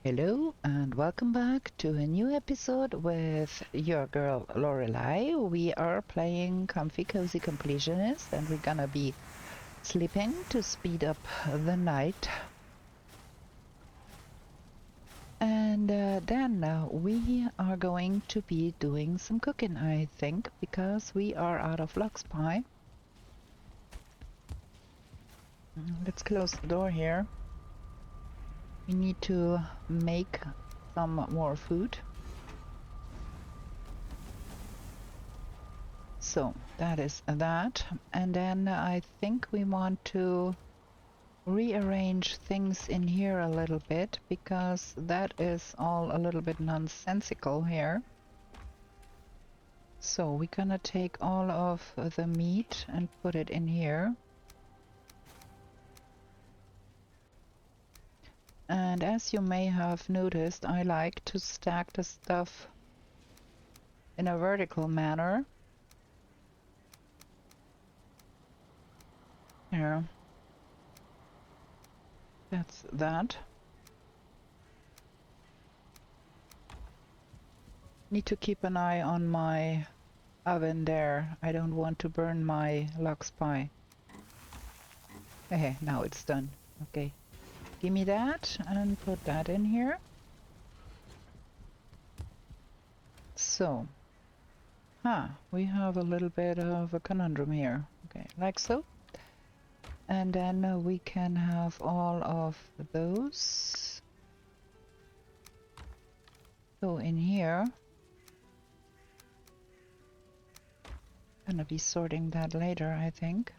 Hello and welcome back to a new episode with your girl Lorelei. We are playing Comfy Cozy Completionist and we're gonna be sleeping to speed up the night. And then we are going to be doing some cooking, I think, because we are out of lux pie. Let's close the door here. We need to make some more food. So that is that. And then I think we want to rearrange things in here a little bit because that is all a little bit nonsensical here. So we're gonna take all of the meat and put it in here. And as you may have noticed, I like to stack the stuff in a vertical manner. Here. That's that. Need to keep an eye on my oven there. I don't want to burn my lux pie. Hey, now it's done. Okay. Give me that and put that in here. So, we have a little bit of a conundrum here. Okay, like so. And then we can have all of those go in here. Gonna be sorting that later, I think.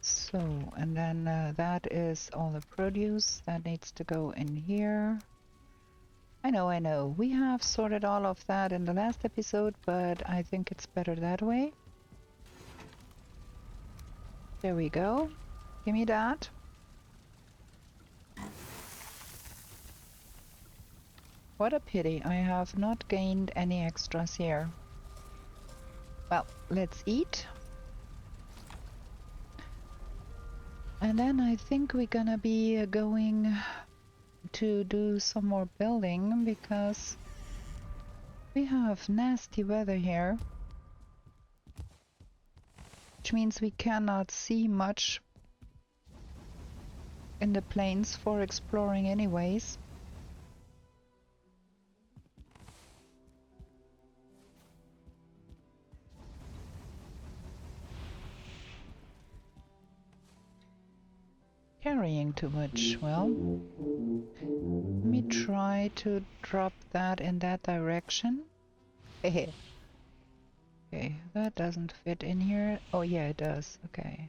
So, and then that is all the produce that needs to go in here. I know. We have sorted all of that in the last episode, but I think it's better that way. There we go. Give me that. What a pity. I have not gained any extras here. Well, let's eat. And then I think we're gonna be going to do some more building because we have nasty weather here, which means we cannot see much in the plains for exploring anyways. Carrying too much. Well, let me try to drop that in that direction. Okay, that doesn't fit in here. Oh yeah, it does. Okay.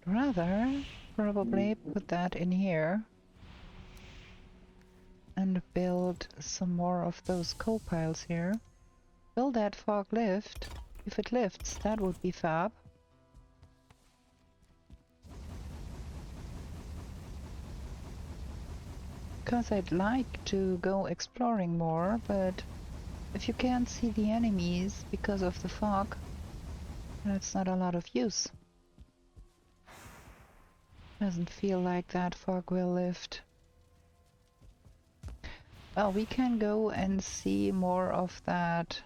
Rather probably put that in here and build some more of those coal piles here. Will that fog lift? If it lifts, that would be fab. Because I'd like to go exploring more, but if you can't see the enemies because of the fog, that's not a lot of use. Doesn't feel like that fog will lift. Well, we can go and see more of that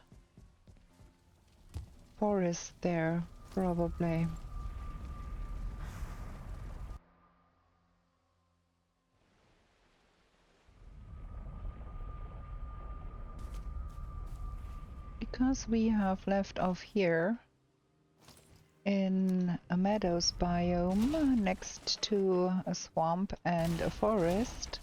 forest there, probably. Because we have left off here in a meadows biome next to a swamp and a forest.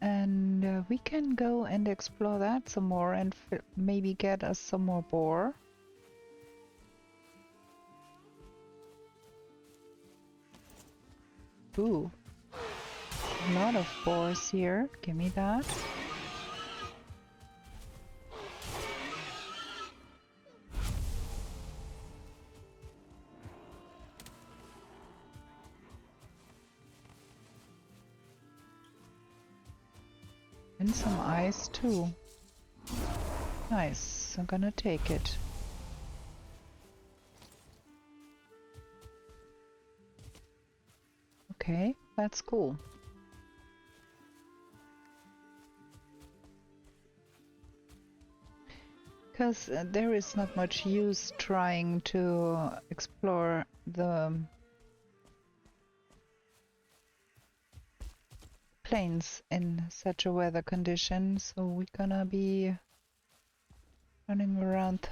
And we can go and explore that some more and maybe get us some more boar. Ooh, a lot of boars here. Give me that. And some ice too. Nice, I'm gonna take it. Okay, that's cool. Because there is not much use trying to explore the plains in such a weather condition, so we're gonna be running around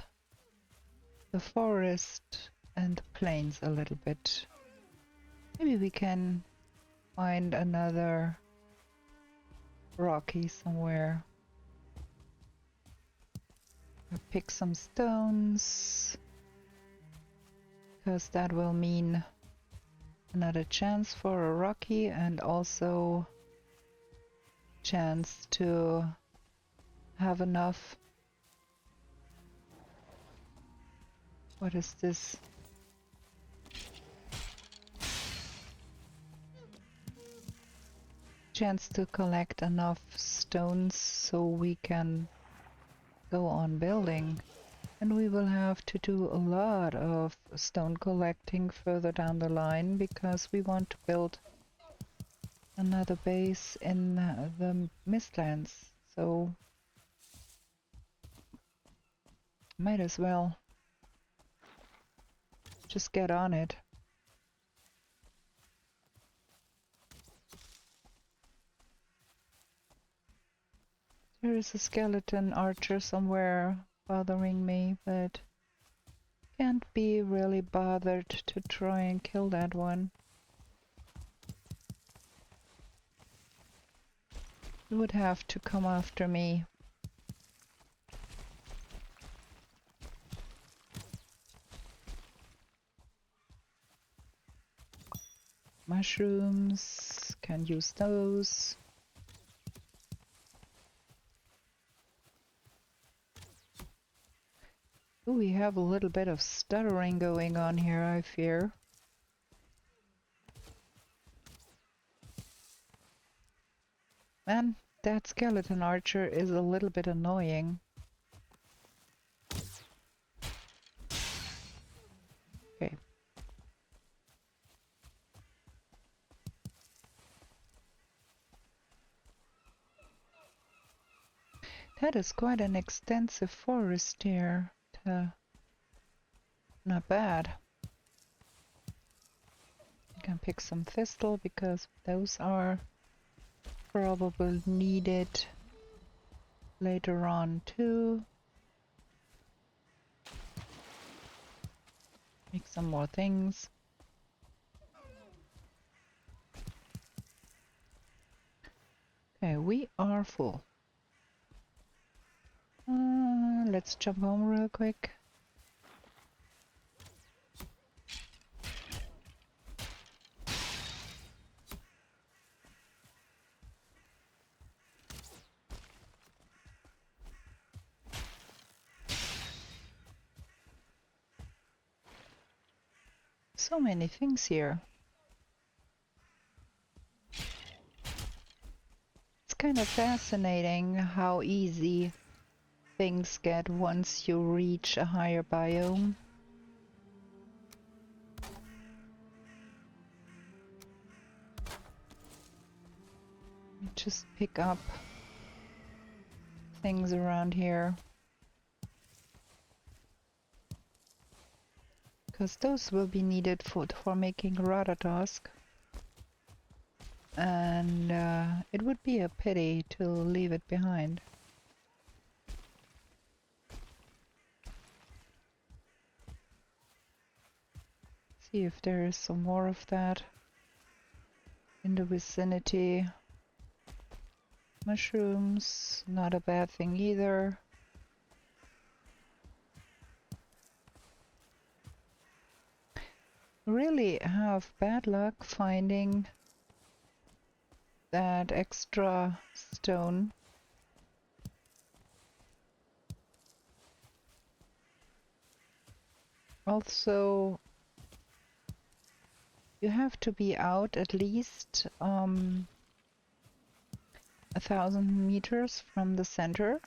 the forest and the plains a little bit. Maybe we can find another rocky somewhere. I'll pick some stones, because that will mean another chance for a rocky and also chance to have enough. What is this? Chance to collect enough stones so we can go on building. And we will have to do a lot of stone collecting further down the line because we want to build another base in the Mistlands. So might as well just get on it. There is a skeleton archer somewhere bothering me, but can't be really bothered to try and kill that one. It would have to come after me. Mushrooms, can use those. Ooh, we have a little bit of stuttering going on here, I fear. Man, that skeleton archer is a little bit annoying. Okay. That is quite an extensive forest here. Not bad. I can pick some thistle because those are probably needed later on too. Make some more things. Okay, we are full. Let's jump home real quick. So many things here. It's kind of fascinating how easy things get once you reach a higher biome. Just pick up things around here. Because those will be needed for making Ratatosk. And it would be a pity to leave it behind. See if there is some more of that in the vicinity. Mushrooms, not a bad thing either. Really have bad luck finding that extra stone. Also, you have to be out at least 1,000 meters from the center,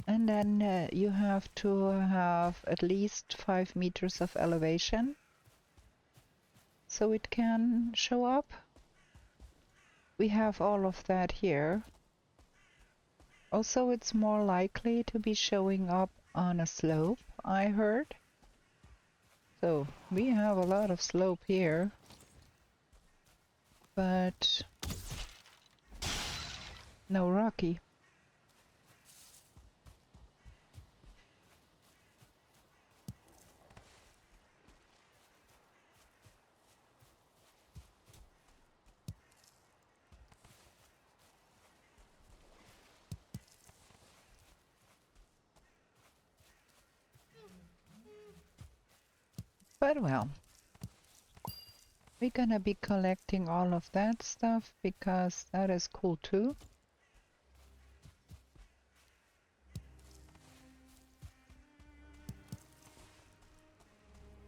and And then you have to have at least 5 meters of elevation so it can show up. We have all of that here. Also, it's more likely to be showing up on a slope, I heard. So we have a lot of slope here, but no rocky. But well, we're gonna be collecting all of that stuff because that is cool too.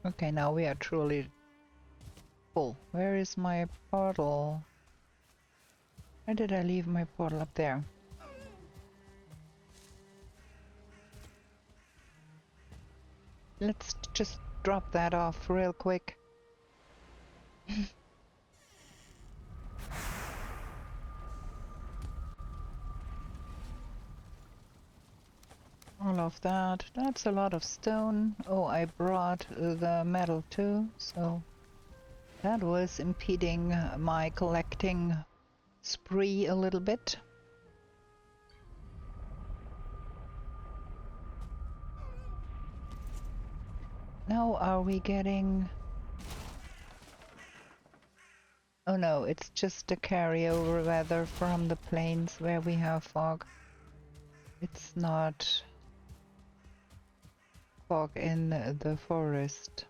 Okay, now we are truly full. Where is my portal? Where did I leave my portal? Up there. Let's just drop that off real quick. All of that. That's a lot of stone. Oh, I brought the metal too, so that was impeding my collecting spree a little bit. Now are we getting... Oh no, it's just a carryover weather from the plains where we have fog. It's not fog in the forest.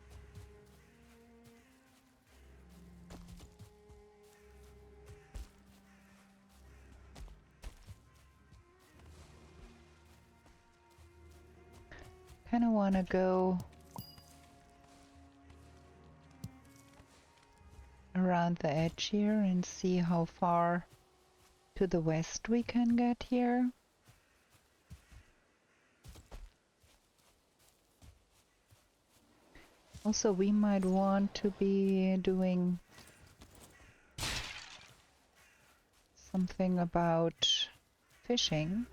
Kinda wanna go around the edge here and see how far to the west we can get here. Also, we might want to be doing something about fishing.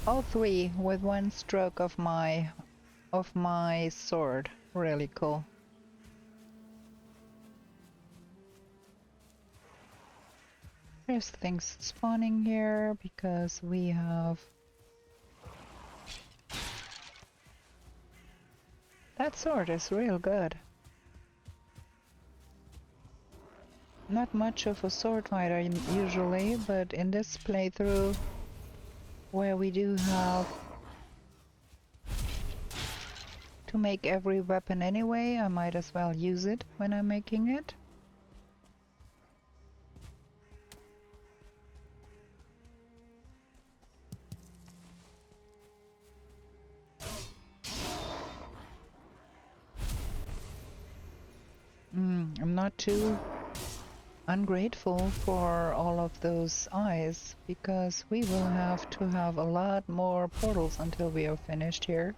All three with one stroke of my sword. Really cool. There's things spawning here because we have... That sword is real good. Not much of a sword fighter usually, but in this playthrough where we do have to make every weapon anyway, I might as well use it when I'm making it. I'm not too ungrateful for all of those eyes, because we will have to have a lot more portals until we are finished here.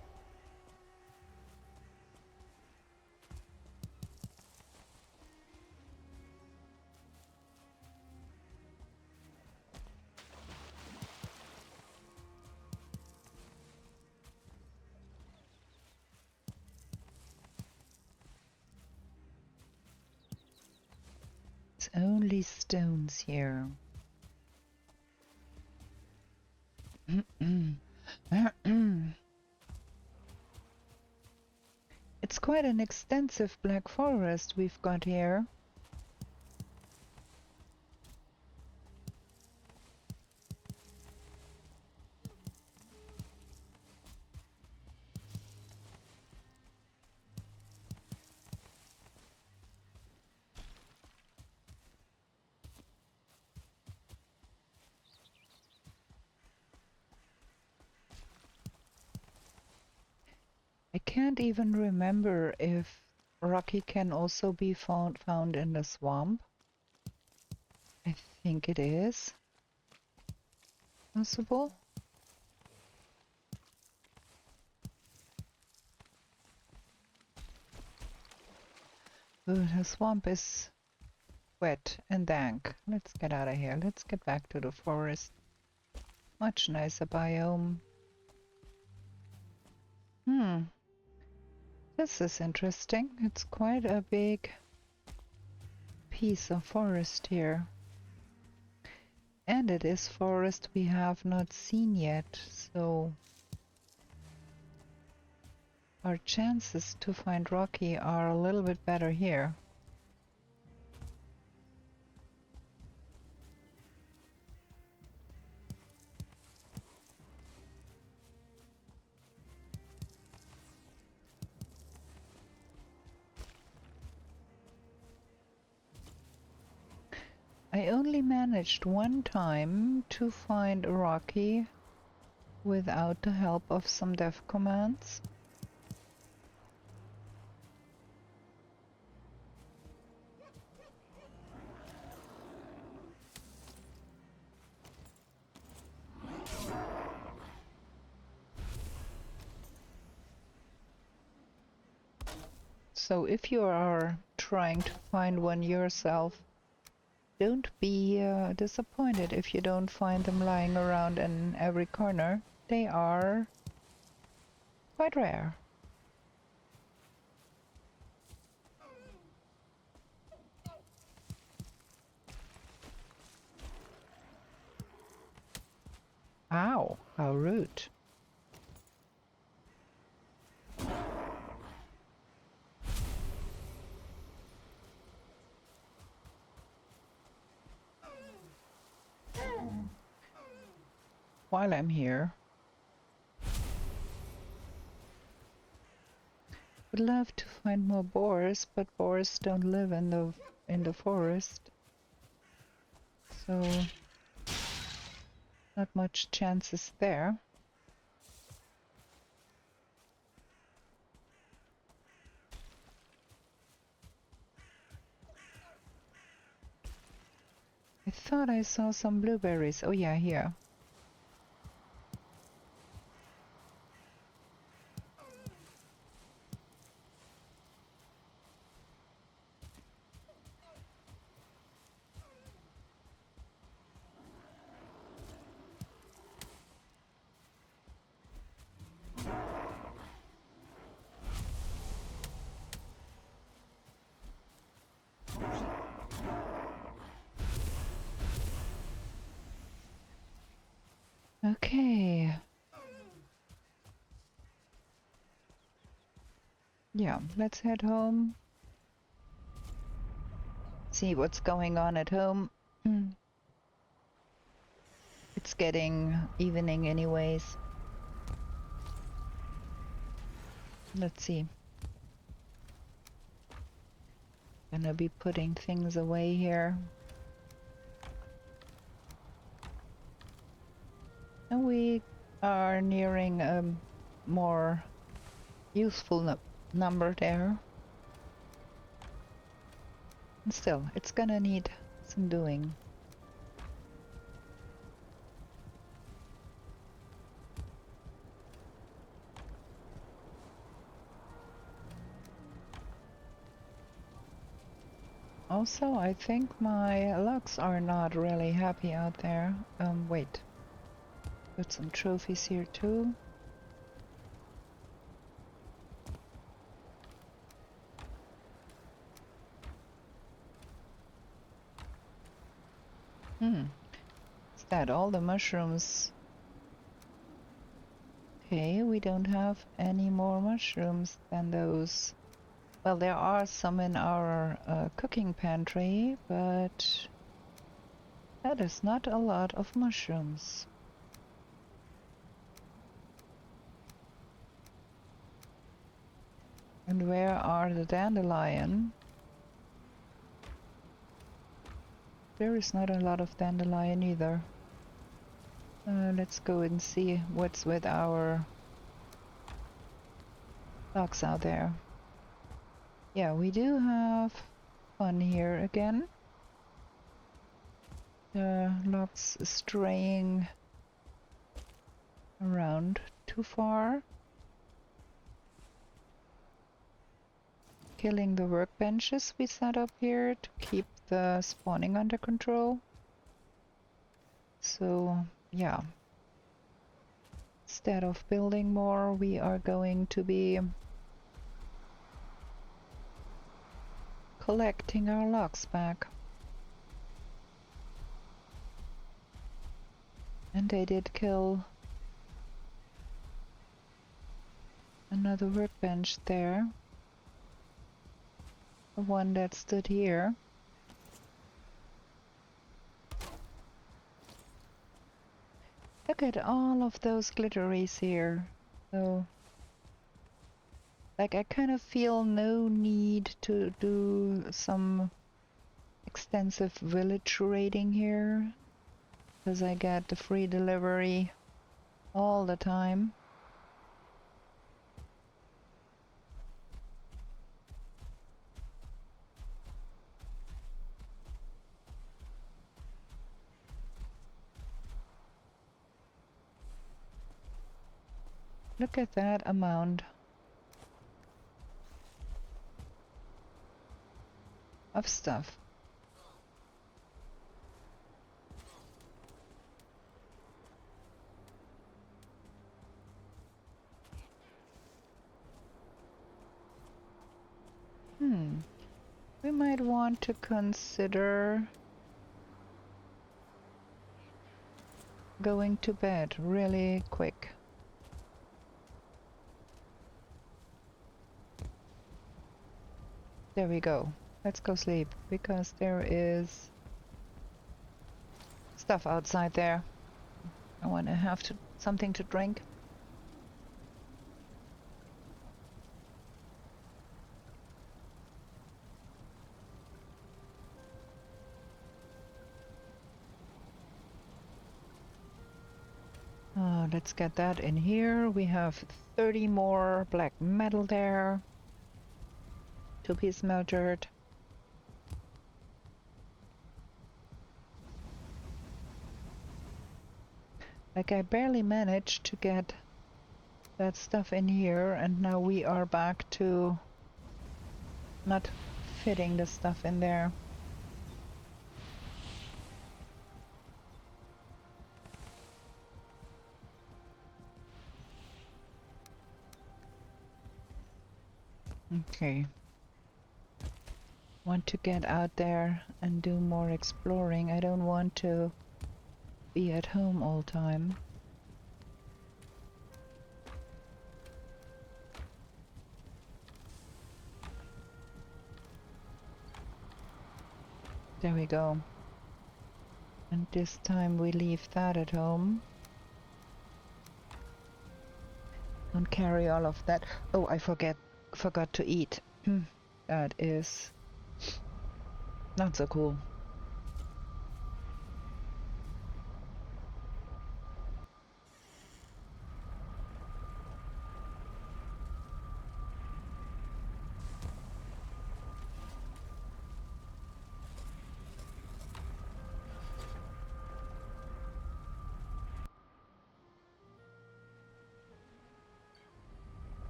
It's only stones here. It's quite an extensive black forest we've got here. I can't even remember if rocky can also be found in the swamp. I think it is possible. Ooh, the swamp is wet and dank. Let's get out of here. Let's get back to the forest. Much nicer biome. This is interesting. It's quite a big piece of forest here. And it is forest we have not seen yet, so our chances to find Rocky are a little bit better here. I only managed one time to find Rocky without the help of some dev commands. So if you are trying to find one yourself, don't be disappointed if you don't find them lying around in every corner. They are quite rare. Ow, how rude. While I'm here, would love to find more boars, but boars don't live in the forest, so not much chances there. I thought I saw some blueberries. Oh yeah, here. Okay. Yeah, let's head home. See what's going on at home. It's getting evening anyways. Let's see. Gonna be putting things away here. And we are nearing a more useful number there. And still, it's gonna need some doing. Also, I think my lugs are not really happy out there. Wait. Got some trophies here too. Is that all the mushrooms? Okay, we don't have any more mushrooms than those. Well, there are some in our cooking pantry, but that is not a lot of mushrooms. And where are the dandelion? There is not a lot of dandelion either. Let's go and see what's with our dogs out there. Yeah, we do have fun here again. logs straying around too far. Killing the workbenches we set up here to keep the spawning under control. So, yeah. Instead of building more, we are going to be collecting our logs back. And they did kill another workbench there. The one that stood here. Look at all of those glitteries here. So, like, I kind of feel no need to do some extensive village raiding here, because I get the free delivery all the time. Look at that amount of stuff. We might want to consider going to bed really quick. There we go. Let's go sleep, because there is stuff outside there. I want to have something to drink. Let's get that in here. We have 30 more black metal there to be smeltered. Like, I barely managed to get that stuff in here, and now we are back to not fitting the stuff in there. Okay. Want to get out there and do more exploring. I don't want to be at home all time. There we go. And this time we leave that at home. Don't carry all of that. Oh, I forgot to eat. That is not so cool.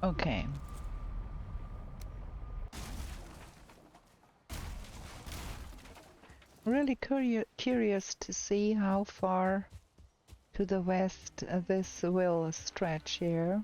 Okay. Really curious to see how far to the west this will stretch here.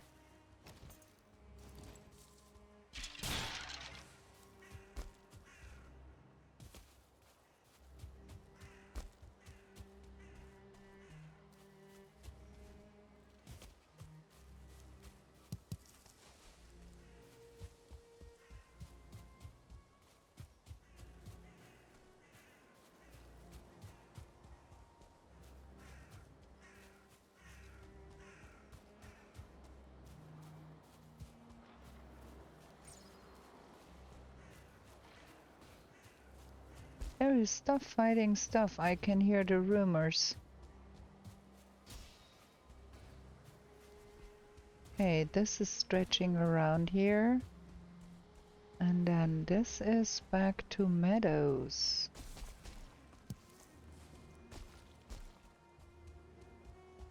There is stuff fighting stuff. I can hear the rumors. Okay, this is stretching around here. And then this is back to meadows.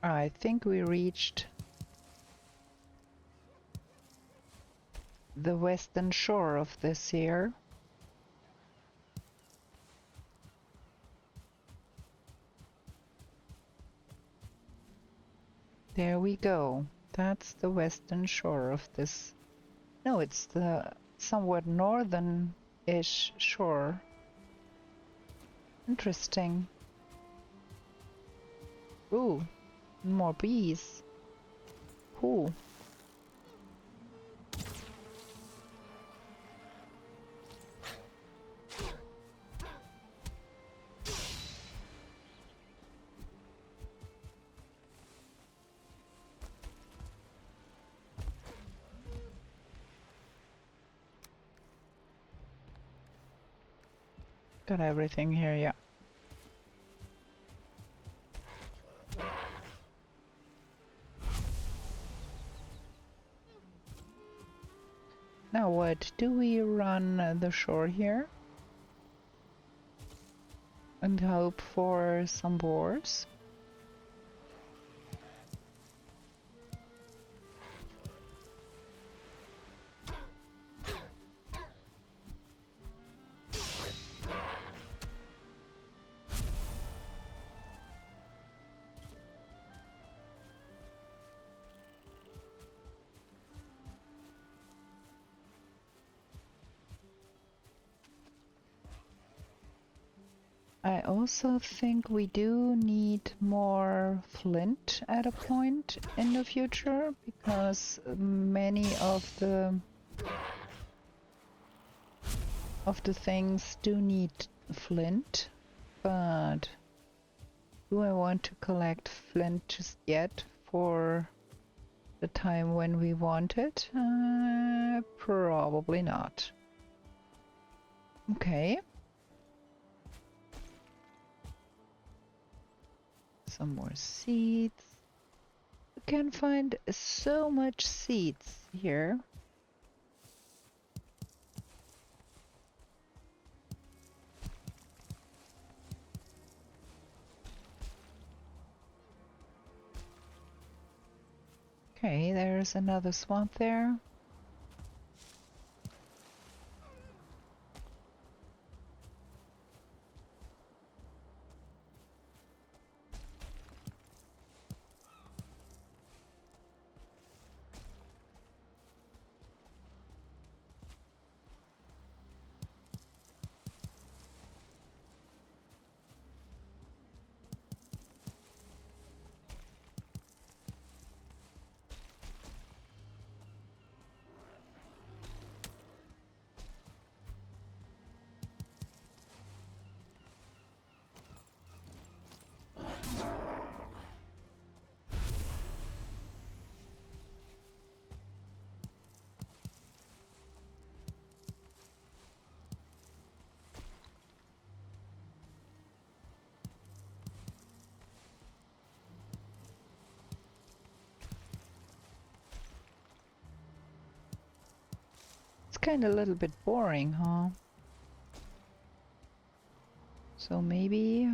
I think we reached the western shore of this here. There we go. That's the western shore of this. No, it's the somewhat northern-ish shore. Interesting. Ooh, more bees. Cool. Got everything here, yeah. Now what? Do we run the shore here? And hope for some boars? I also think we do need more flint at a point in the future, because many of the things do need flint, but do I want to collect flint just yet for the time when we want it? Probably not. Okay. Some more seeds. You can find so much seeds here. Okay, there's another swamp there. It's kind of a little bit boring, huh? So maybe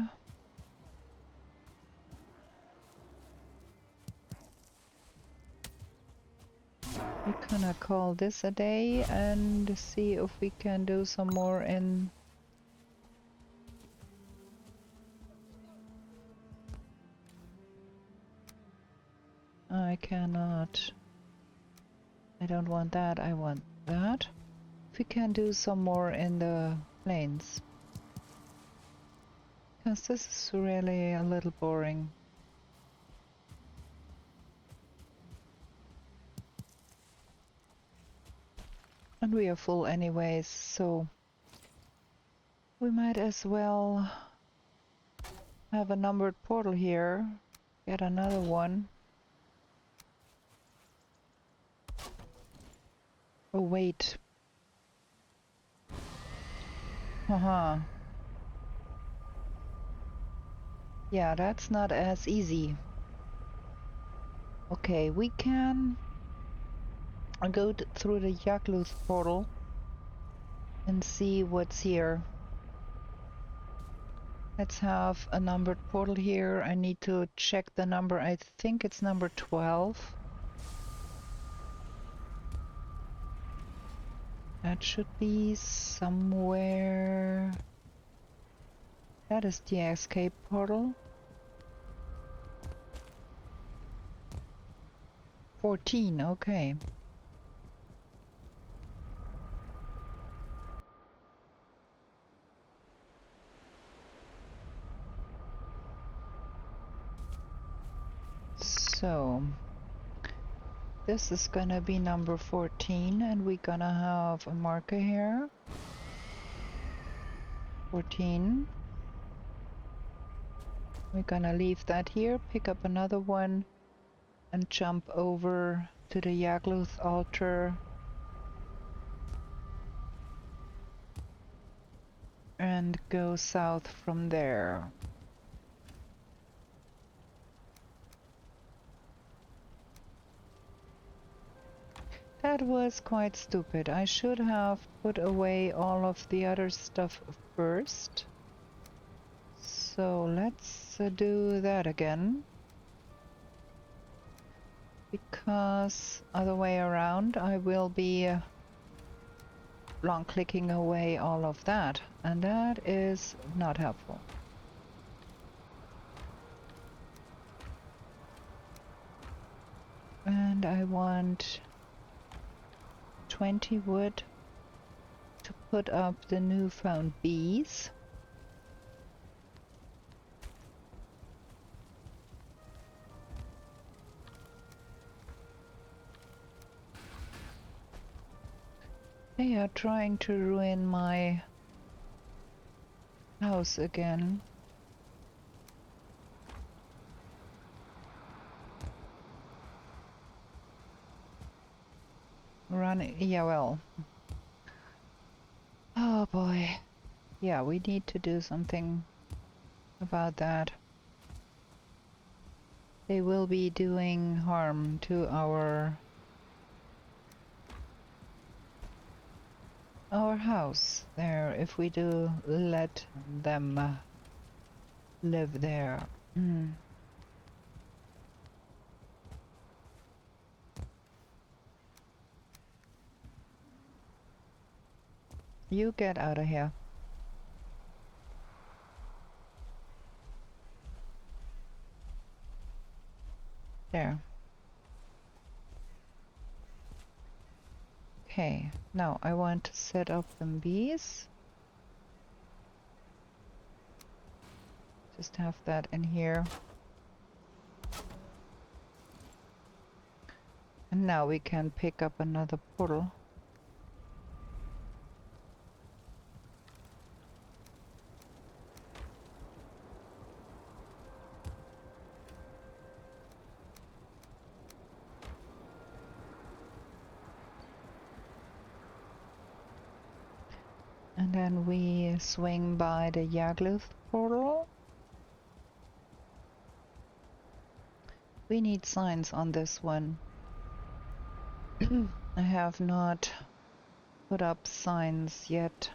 we're gonna call this a day and see if we can do some more in I cannot. I don't want that, I want that. If we can do some more in the plains. Because this is really a little boring. And we are full anyways, so we might as well have a numbered portal here. Get another one. Oh wait. Haha. Yeah, that's not as easy. Okay, we can go through the Yakluth portal and see what's here. Let's have a numbered portal here. I need to check the number. I think it's number 12. That should be somewhere. That is the escape portal. 14, okay. So this is gonna be number 14, and we're gonna have a marker here. 14. We're gonna leave that here, pick up another one, and jump over to the Yagluth altar. And go south from there. That was quite stupid. I should have put away all of the other stuff first. So let's do that again. Because other way around, I will be long clicking away all of that. And that is not helpful. And I want 20 wood to put up the newfound bees. They are trying to ruin my house again. Yeah, well. Oh boy. Yeah, we need to do something about that. They will be doing harm to our house there if we do let them live there. You get out of here. There. Okay, now I want to set up them bees. Just have that in here. And now we can pick up another portal. And then we swing by the Yagluth portal. We need signs on this one. I have not put up signs yet.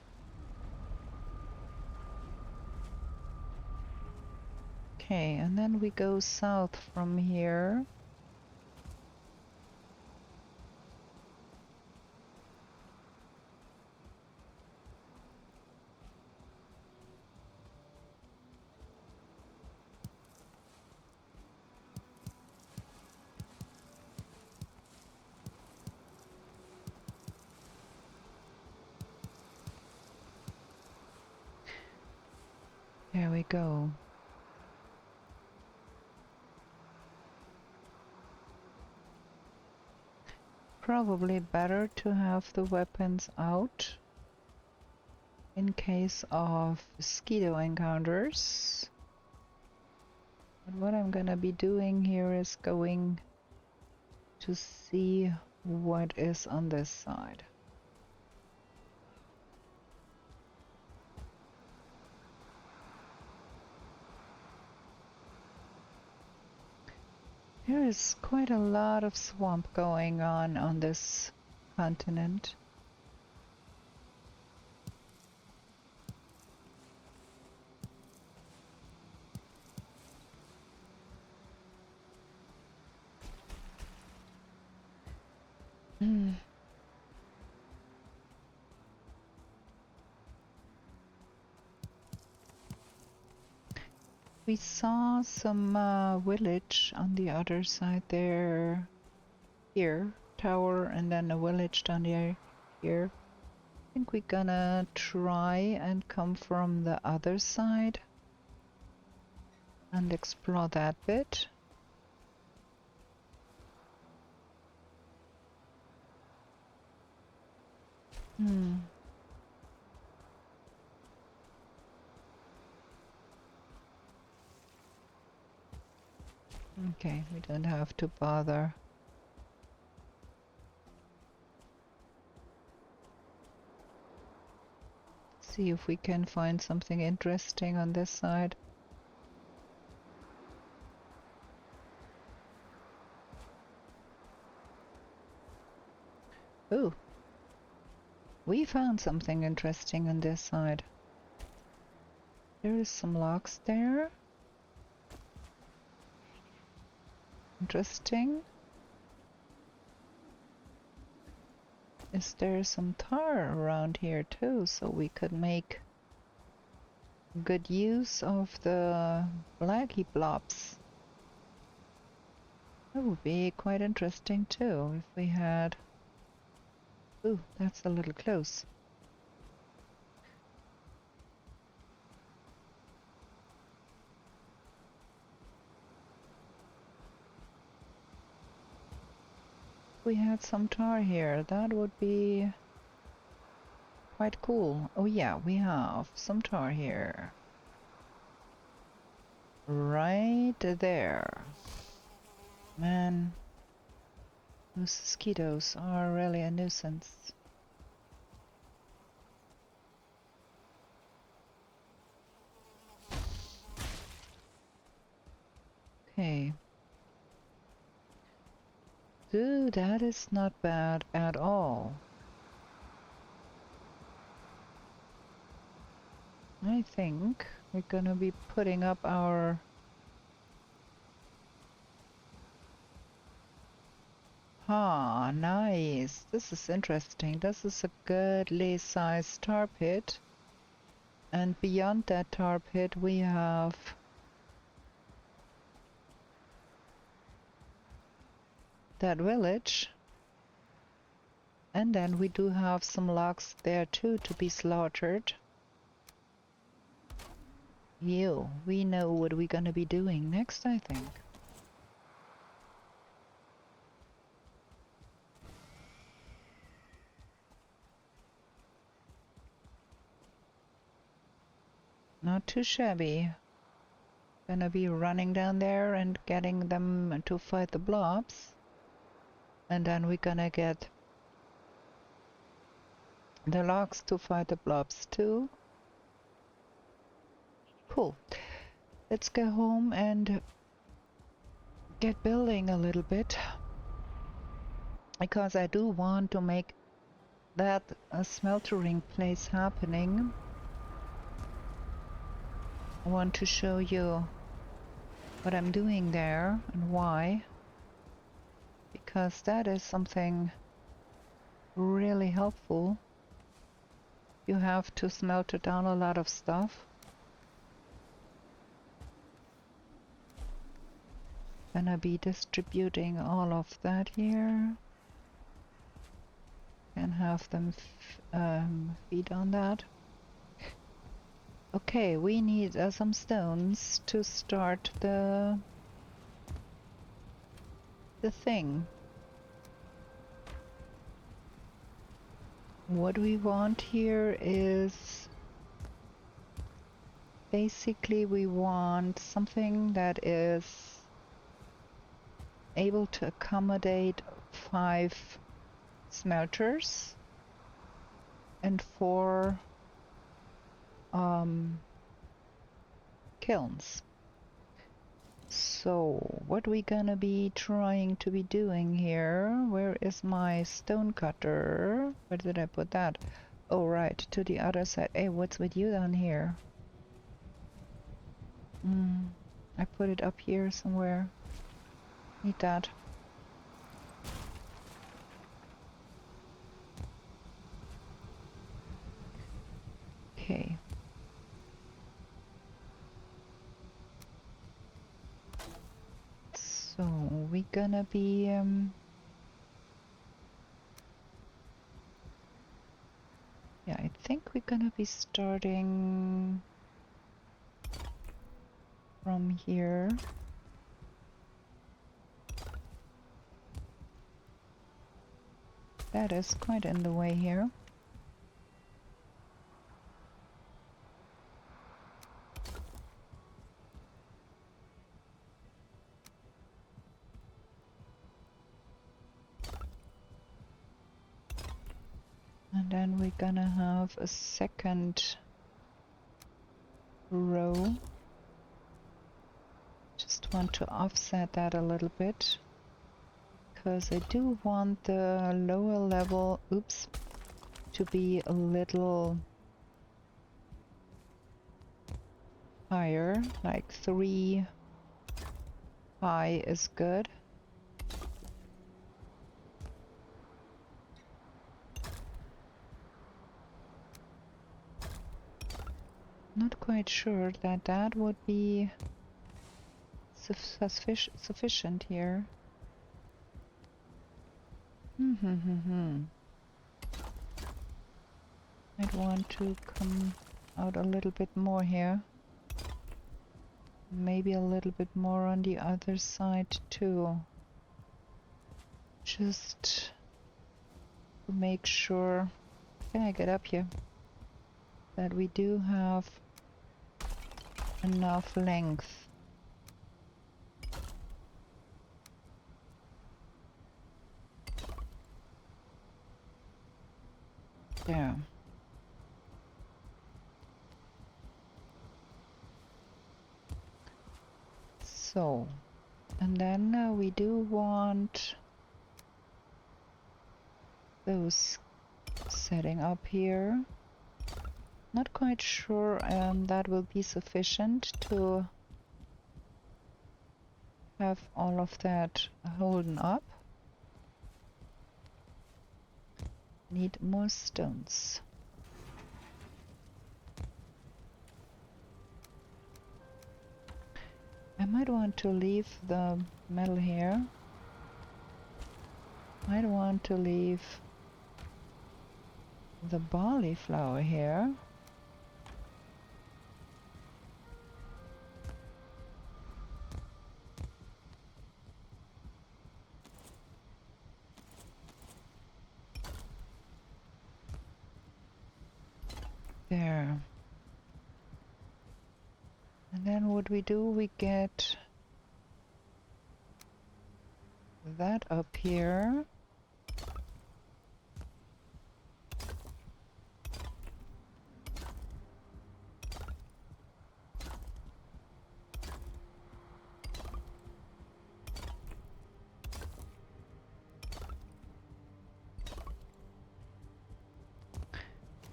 Okay, and then we go south from here. There we go. Probably better to have the weapons out in case of mosquito encounters. But what I'm gonna be doing here is going to see what is on this side. There is quite a lot of swamp going on this continent. We saw some village on the other side there. Here, tower, and then a village down here. I think we're gonna try and come from the other side and explore that bit. Okay, we don't have to bother. See if we can find something interesting on this side. Ooh. We found something interesting on this side. There is some logs there. Interesting. Is there some tar around here too, so we could make good use of the blaggy blobs? That would be quite interesting too if we had... Ooh, that's a little close. We had some tar here, that would be quite cool. Oh yeah, we have some tar here. Right there. Man, those mosquitoes are really a nuisance. Okay. Ooh, that is not bad at all. I think we're gonna be putting up our... Ah, nice. This is interesting. This is a goodly sized tar pit. And beyond that tar pit we have... that village. And then we do have some logs there too to be slaughtered. We know what we're gonna be doing next, I think. Not too shabby. Gonna be running down there and getting them to fight the blobs. And then we're gonna get the logs to fight the blobs too. Cool. Let's go home and get building a little bit. Because I do want to make that smeltering place happening. I want to show you what I'm doing there and why. Because that is something really helpful. You have to smelt down a lot of stuff. Gonna be distributing all of that here. And have them feed on that. Okay, we need some stones to start the thing. What we want here is basically we want something that is able to accommodate 5 smelters and 4 kilns. So what we gonna be trying to be doing here? Where is my stone cutter? Where did I put that? Oh right, to the other side. Hey, what's with you down here? I put it up here somewhere. Need that. we gonna be yeah, I think we're gonna be starting from here. That is quite in the way here. And then we're gonna have a second row. Just want to offset that a little bit, because I do want the lower level, oops, to be a little higher, like 3 high is good. Not quite sure that that would be sufficient here. I'd want to come out a little bit more here. Maybe a little bit more on the other side too. Just to make sure. Can I get up here? That we do have enough length. There. So, and then we do want those setting up here. Not quite sure that will be sufficient to have all of that holding up. Need more stones. I might want to leave the metal here. Might want to leave the barley flour here. There. And then what we do, we get that up here.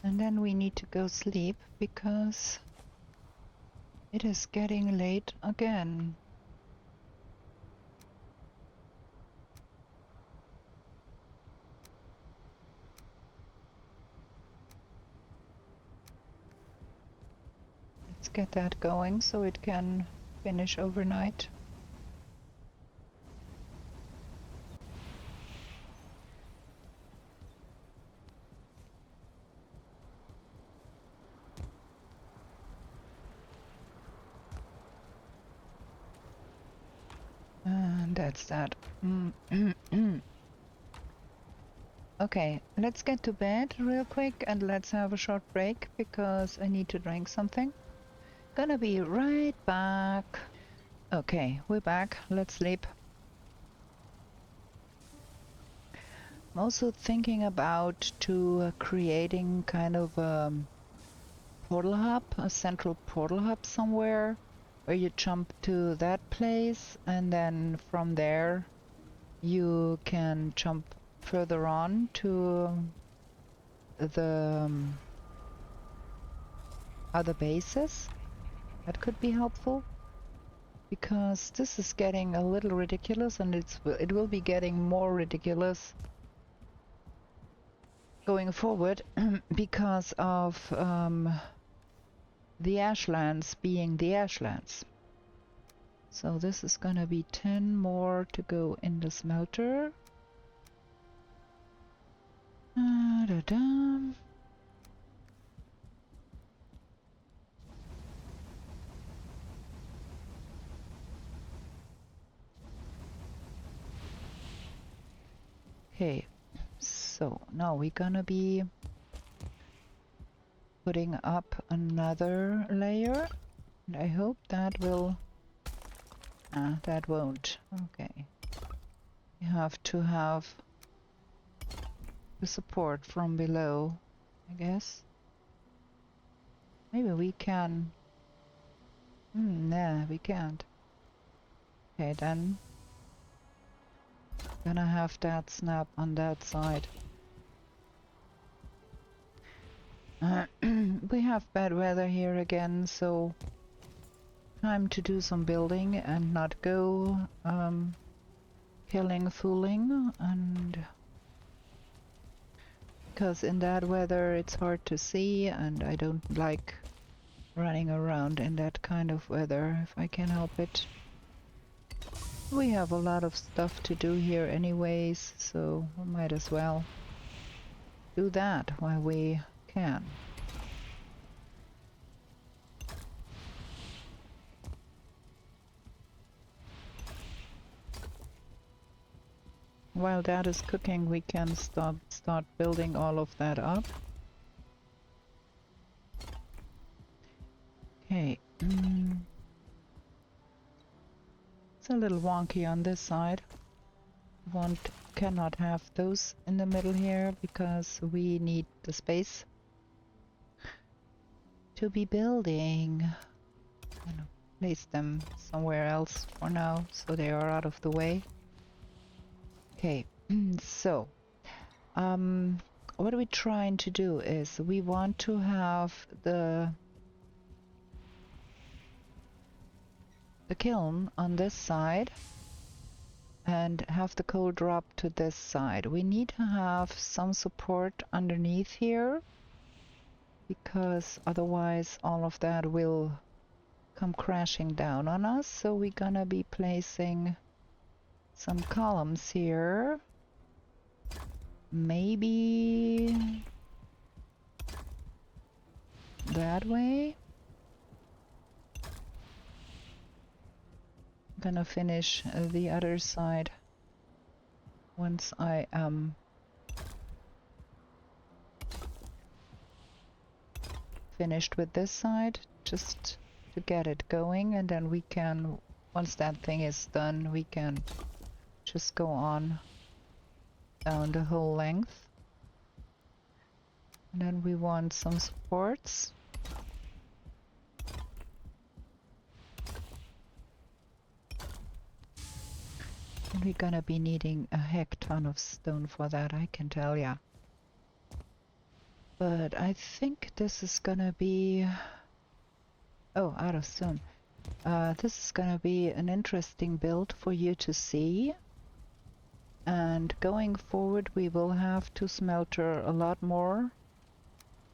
And then we need to go sleep because it is getting late again. Let's get that going so it can finish overnight. And that's that. Okay, let's get to bed real quick and let's have a short break because I need to drink something. Gonna be right back. Okay, we're back. Let's sleep. I'm also thinking about creating kind of a portal hub, a central portal hub somewhere where you jump to that place and then from there you can jump further on to the other bases. That could be helpful because this is getting a little ridiculous and it will be getting more ridiculous going forward because of the ashlands being the ashlands. So this is gonna be 10 more to go in the smelter. Da-da. Okay, so now we're gonna be putting up another layer, and I hope that will... that won't. Okay. You have to have the support from below, I guess. Maybe we can... nah, we can't. Okay, then gonna have that snap on that side. We have bad weather here again, so time to do some building and not go killing, fooling, and because in that weather it's hard to see and I don't like running around in that kind of weather if I can help it. We have a lot of stuff to do here anyways, so we might as well do that while we can. While that is cooking, we can start building all of that up. Okay. It's a little wonky on this side. Cannot have those in the middle here because we need the space to be building. I'm gonna place them somewhere else for now so they are out of the way. Okay, so what we're trying to do is we want to have the kiln on this side and have the coal drop to this side. We need to have some support underneath here because otherwise all of that will come crashing down on us. So we're gonna be placing some columns here. Maybe that way. I'm gonna finish the other side once I am finished with this side, just to get it going, and then we can, once that thing is done, we can just go on down the whole length. And then we want some supports. And we're gonna be needing a heck ton of stone for that, I can tell ya. But I think this is gonna be... oh, out of stone. This is gonna be an interesting build for you to see. And going forward we will have to smelter a lot more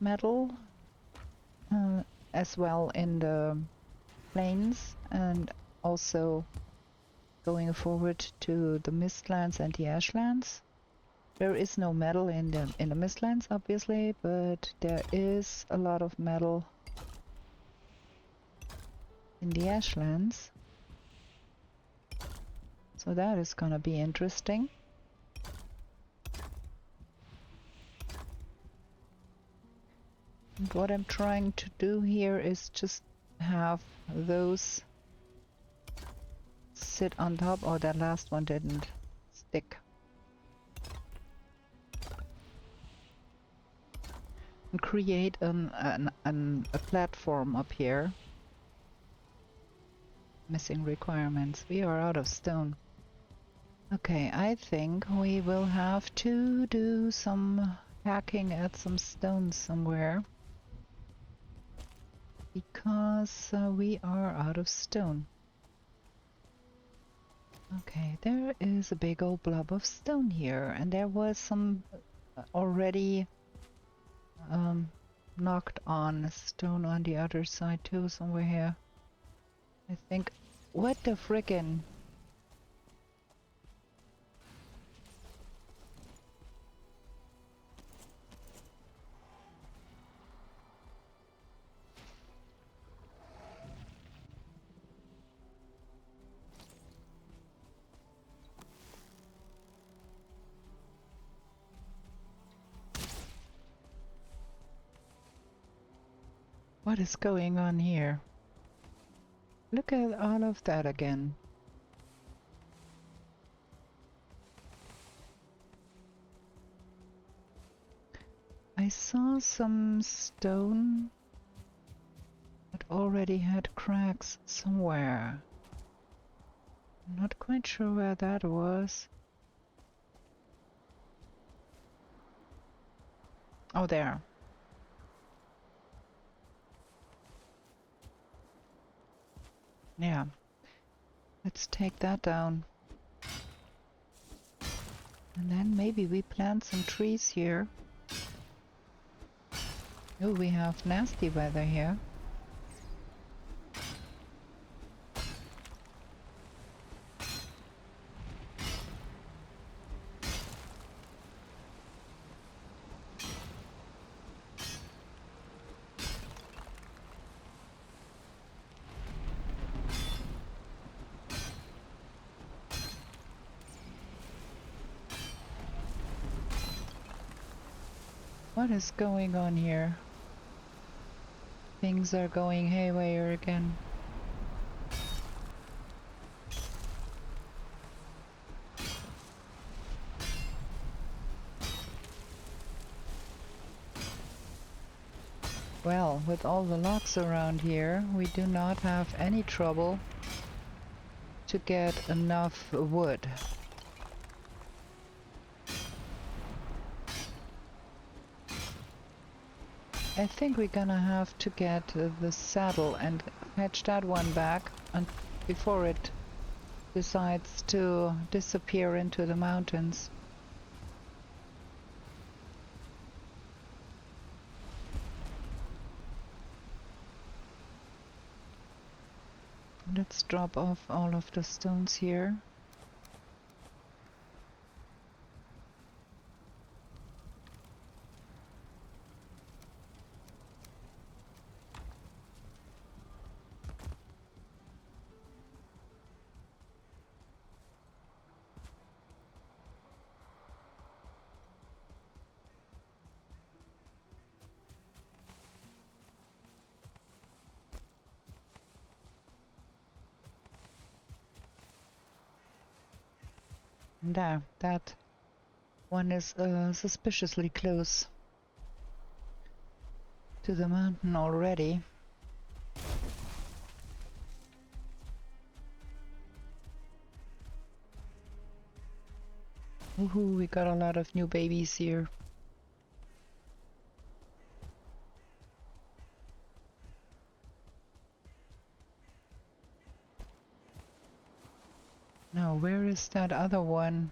metal as well in the plains, and also going forward to the mistlands and the ashlands. There is no metal in the mistlands obviously, but there is a lot of metal in the ashlands, so that is gonna be interesting. And what I'm trying to do here is just have those sit on top. Oh, that last one didn't stick. And create a platform up here. Missing requirements. We are out of stone. Okay, I think we will have to do some hacking at some stones somewhere, because we are out of stone. Okay, there is a big old blob of stone here, and there was some already knocked on stone on the other side too, somewhere here. I think What the frickin'? What is going on here? Look at all of that again. I saw some stone that already had cracks somewhere. I'm not quite sure where that was. Oh, there. Yeah. Let's take that down. And then maybe we plant some trees here. Oh, we have nasty weather here. What is going on here? Things are going haywire again. Well, with all the logs around here, we do not have any trouble to get enough wood. I think we're gonna have to get the saddle and fetch that one back and before it decides to disappear into the mountains. Let's drop off all of the stones here. There, that one is suspiciously close to the mountain already. Woohoo, we got a lot of new babies here. Now, where is that other one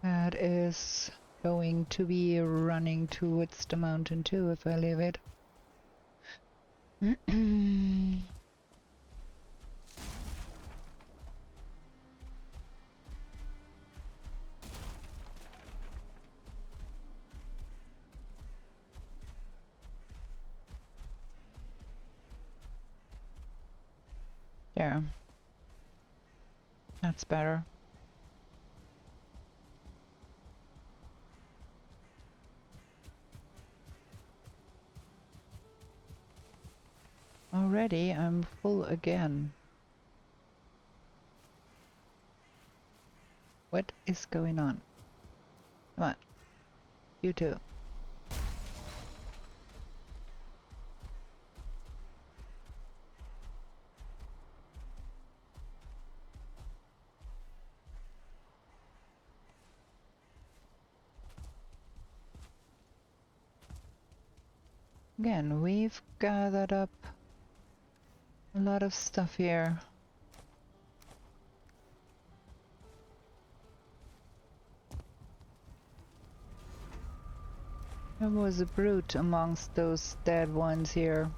that is going to be running towards the mountain too if I leave it? There. That's better. Already I'm full again. What is going on? Come on. You too. Again, we've gathered up a lot of stuff here. There was a brute amongst those dead ones here.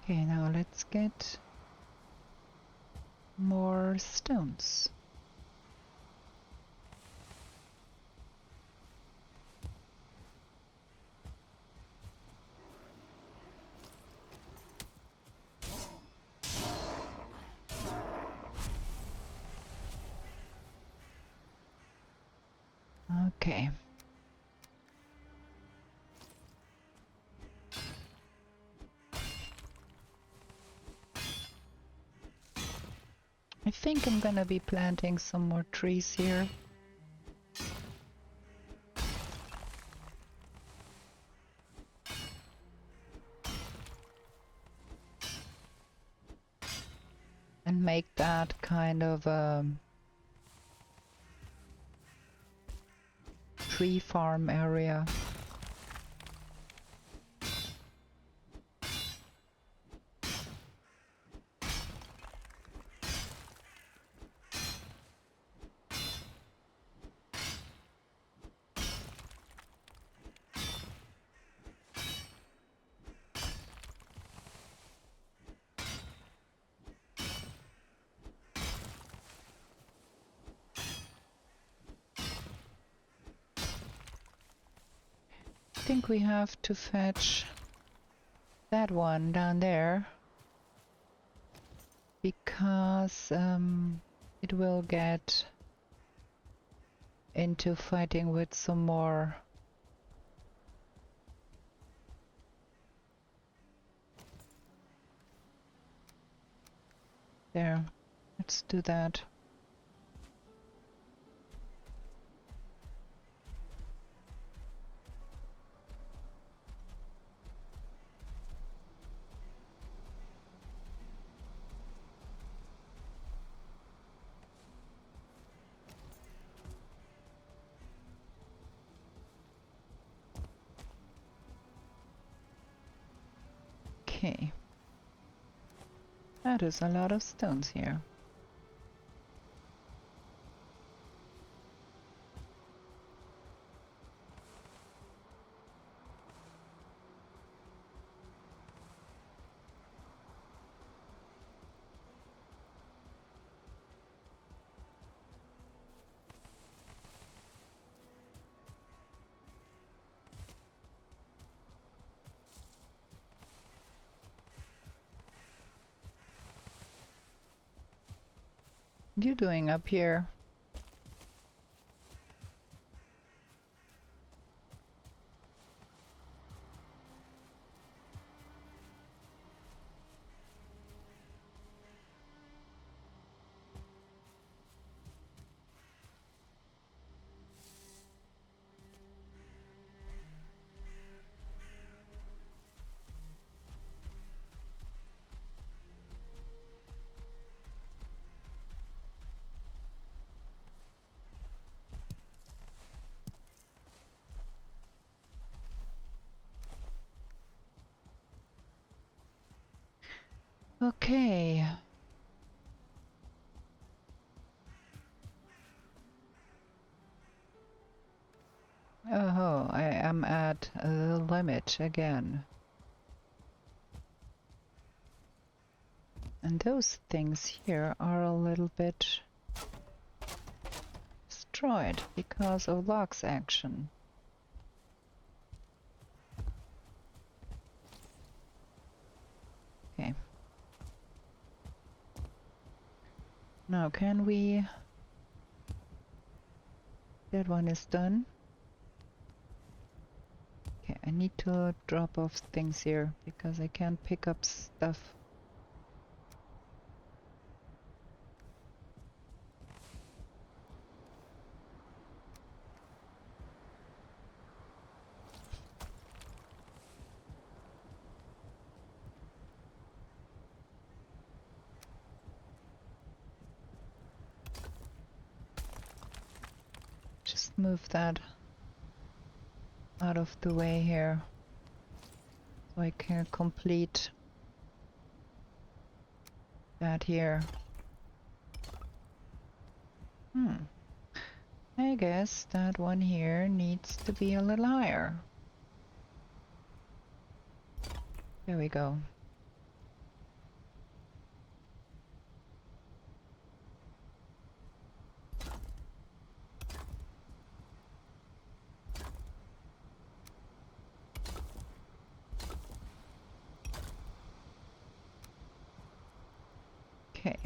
Okay, now let's get more stones. Okay. I think I'm gonna be planting some more trees here. And make that kind of tree farm area. I think we have to fetch that one down there because it will get into fighting with some more there. Let's do that. Okay. That is a lot of stones here. What are you doing up here? Okay. Oh, I am at the limit again. And those things here are a little bit destroyed because of Locke's action. Okay. Now can we... That one is done. Okay, I need to drop off things here because I can't pick up stuff. Just move that out of the way here so I can complete that here. I guess that one here needs to be a little higher. There we go. Okay.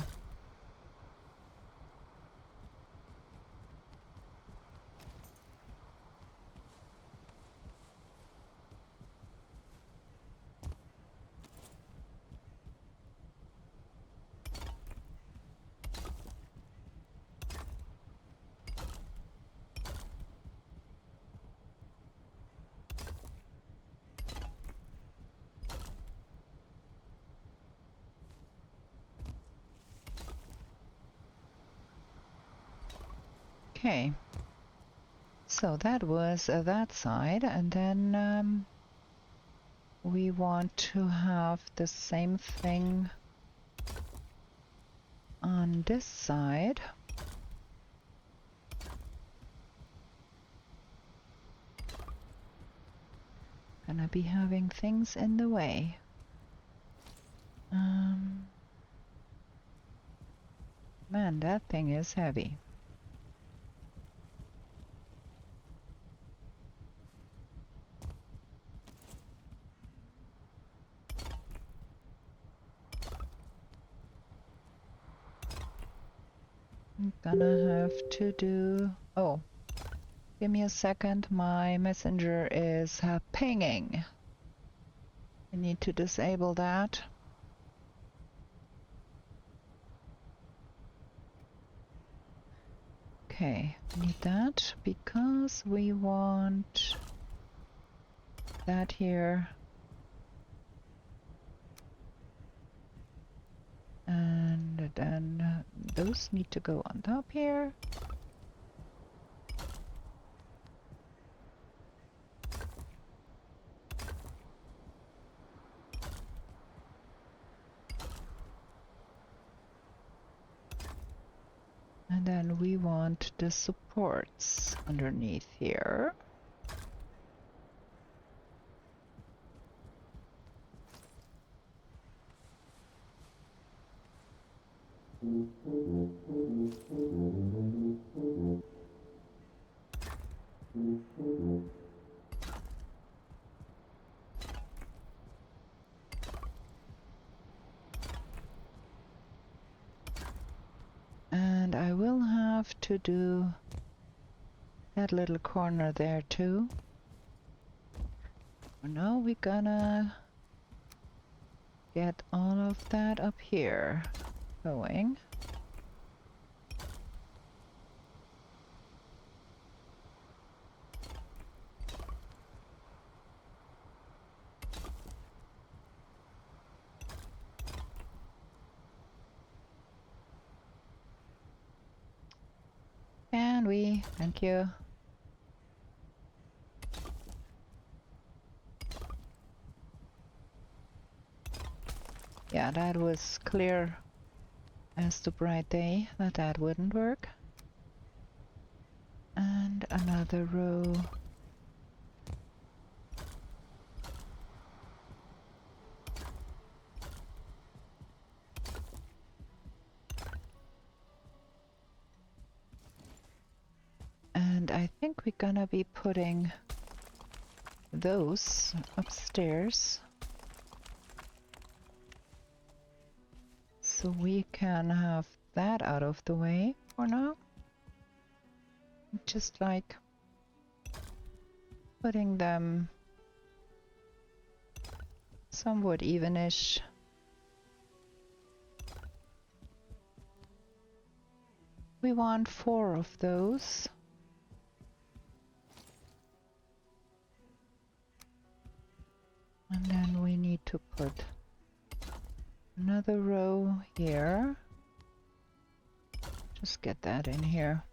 Okay. So that was that side, and then we want to have the same thing on this side. Gonna be having things in the way. Man, that thing is heavy. I'm gonna have to do... Oh, give me a second. My messenger is pinging. I need to disable that. Okay, need that because we want that here. And then those need to go on top here. And then we want the supports underneath here. And I will have to do that little corner there too. For now we're gonna get all of that up here going. And thank you. Yeah, that was clear as the bright day that that wouldn't work. And another row. And I think we're gonna be putting those upstairs so we can have that out of the way for now. Just like putting them somewhat evenish. We want 4 of those. And then we need to put another row here. Just get that in here.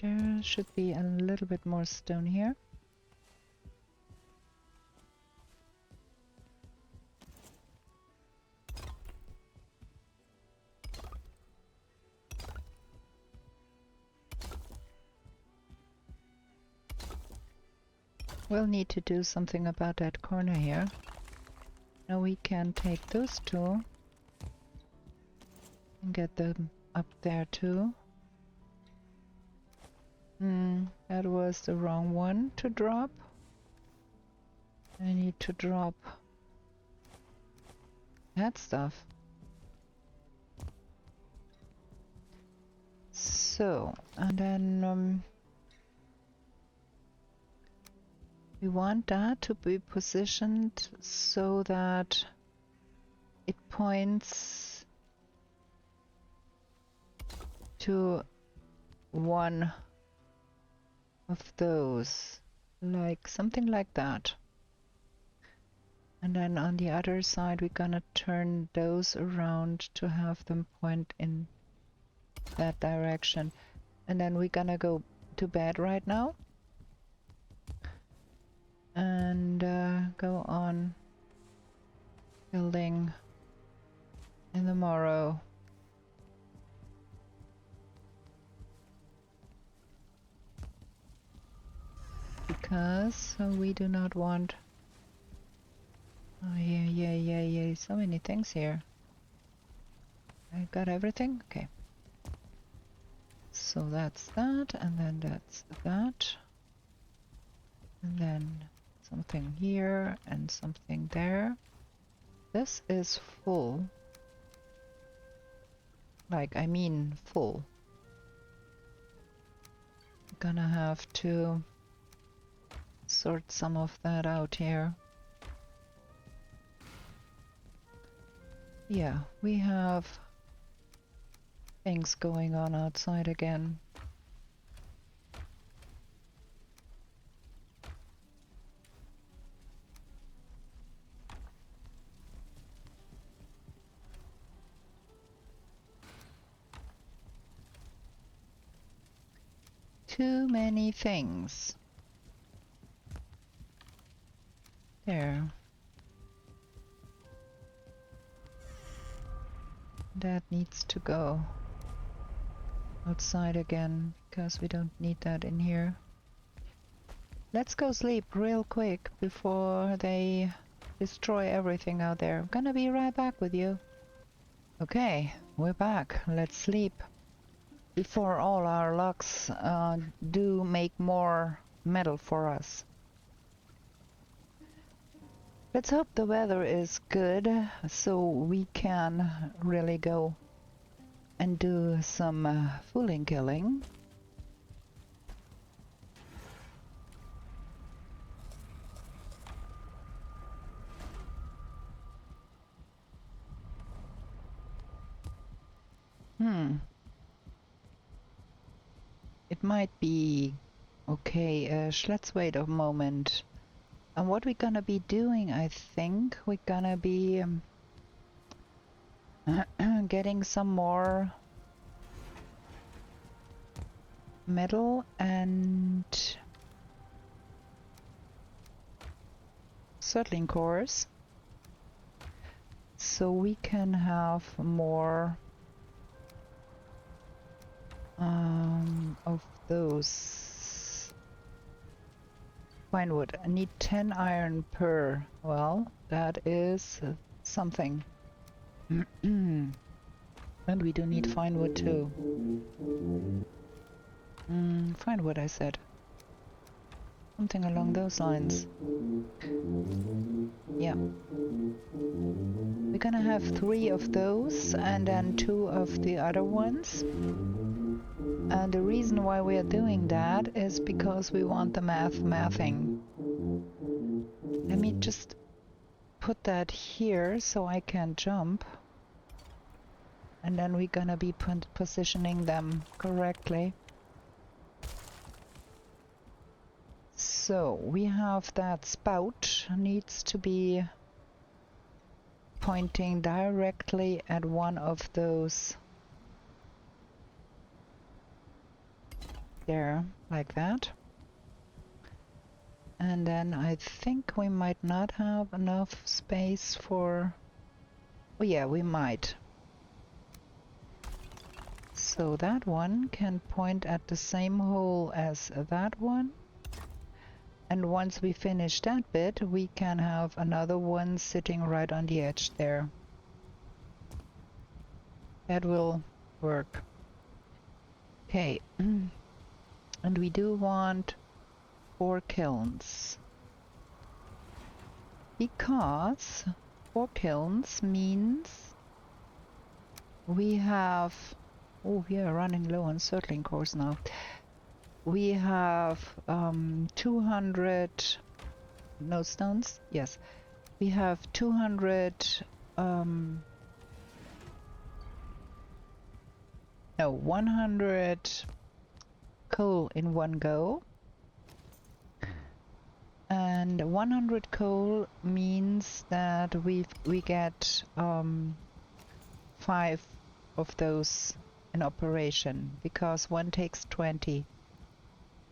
There should be a little bit more stone here. We'll need to do something about that corner here. Now we can take those two and get them up there too. That was the wrong one to drop. I need to drop that stuff. So, and then we want that to be positioned so that it points to one of those, like something like that. And then on the other side, we're gonna turn those around to have them point in that direction. And then we're gonna go to bed right now. And go on building in the morrow. Because we do not want... Oh, yeah. So many things here. I got everything? Okay. So that's that, and then that's that. And then something here and something there. This is full. Like, I mean full. Gonna have to sort some of that out here. Yeah, we have things going on outside again. Too many things. There. That needs to go outside again, because we don't need that in here. Let's go sleep real quick before they destroy everything out there. I'm gonna be right back with you. Okay, we're back. Let's sleep before all our logs do make more metal for us. Let's hope the weather is good so we can really go and do some fooling killing. It might be okay-ish. Let's wait a moment. And what we're gonna be doing, I think we're gonna be getting some more metal and settling cores, so we can have more of those. Fine wood. I need 10 iron per. Well, that is something. And we do need fine wood too. Fine wood, I said. Something along those lines. Yeah. We're gonna have 3 of those and then 2 of the other ones. And the reason why we are doing that is because we want the mathing. Let me just put that here so I can jump. And then we're gonna be positioning them correctly. So we have that spout needs to be pointing directly at one of those there, like that. And then I think we might not have enough space for... Oh yeah, we might. So that one can point at the same hole as that one. And once we finish that bit, we can have another one sitting right on the edge there. That will work. Okay. And we do want 4 kilns. Because 4 kilns means we have Oh, we are running low on circling cores now. We have 200 no stones. Yes, we have 200. No, 100 coal in one go. And 100 coal means that we get 5 of those in operation, because one takes 20.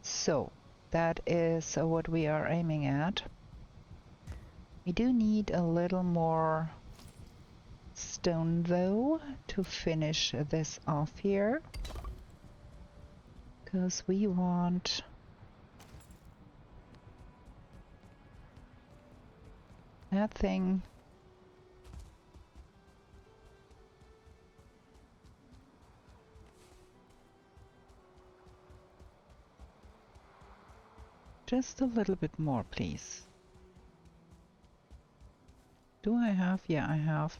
So that is what we are aiming at. We do need a little more stone though to finish this off here, because we want that thing just a little bit more, please. Do I have? Yeah, I have.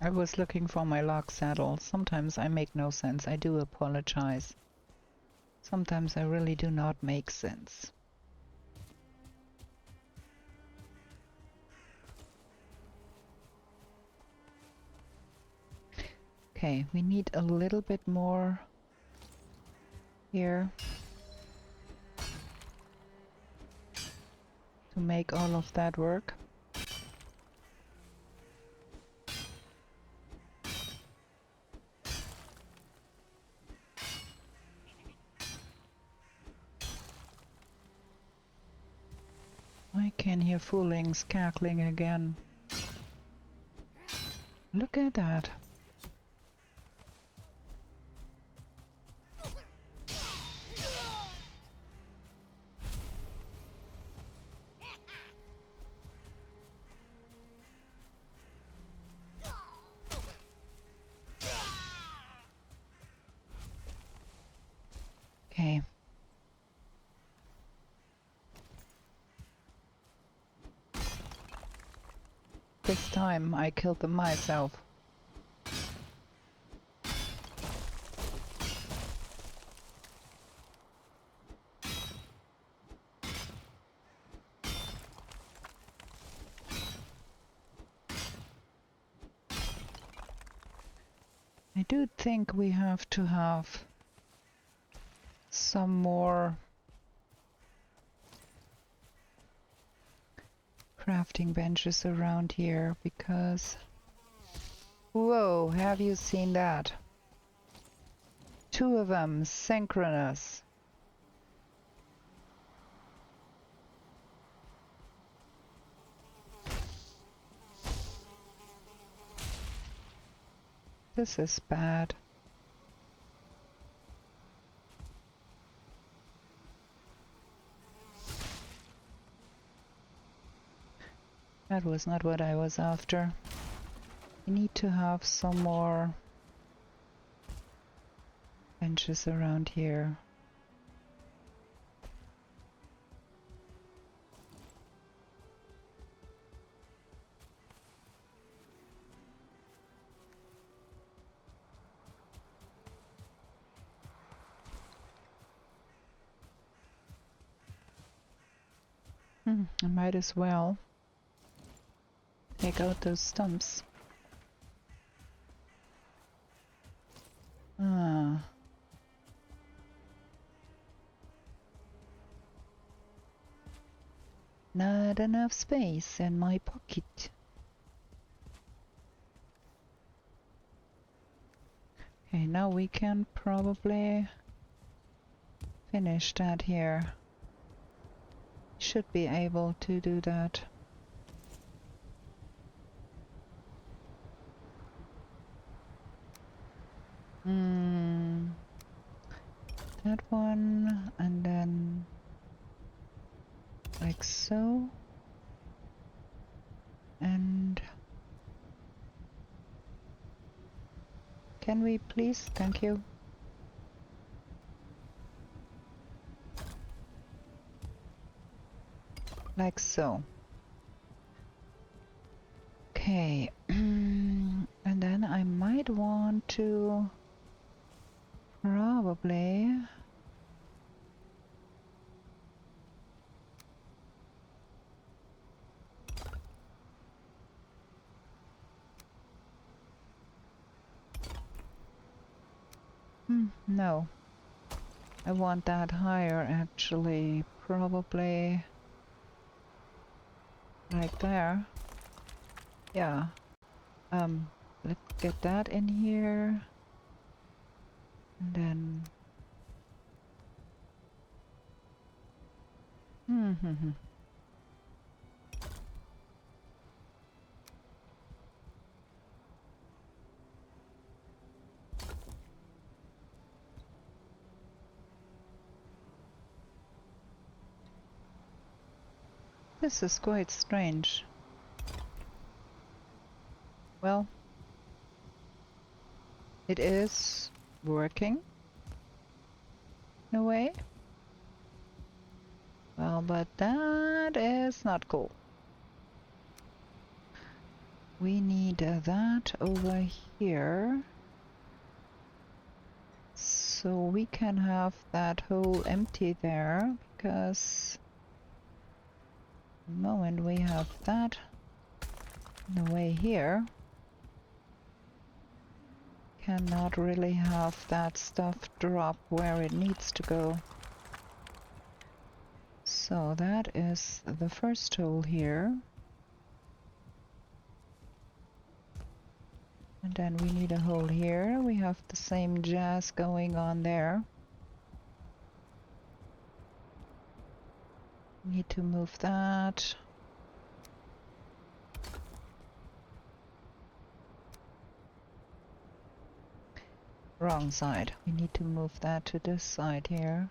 I was looking for my log saddle. Sometimes I make no sense. I do apologize. Sometimes I really do not make sense. Okay, we need a little bit more here to make all of that work. I can hear foolings cackling again. Look at that. Okay. This time I killed them myself. I do think we have to have some more crafting benches around here, because... Whoa, have you seen that? 2 of them synchronous. This is bad. That was not what I was after. We need to have some more benches around here. I might as well take out those stumps. Ah. Not enough space in my pocket. Okay, now we can probably finish that here. Should be able to do that. That one, and then like so. And can we please? Thank you. like so. Okay, and then I might want to probably no. I want that higher actually, probably like there. Yeah. Let's get that in here. And then this is quite strange. Well, it is working in a way. Well, but that is not cool. We need that over here. So we can have that hole empty there, because the moment we have that in the way here, cannot really have that stuff drop where it needs to go. So that is the first hole here. And then we need a hole here. We have the same jazz going on there. Need to move that. Wrong side. We need to move that to this side here.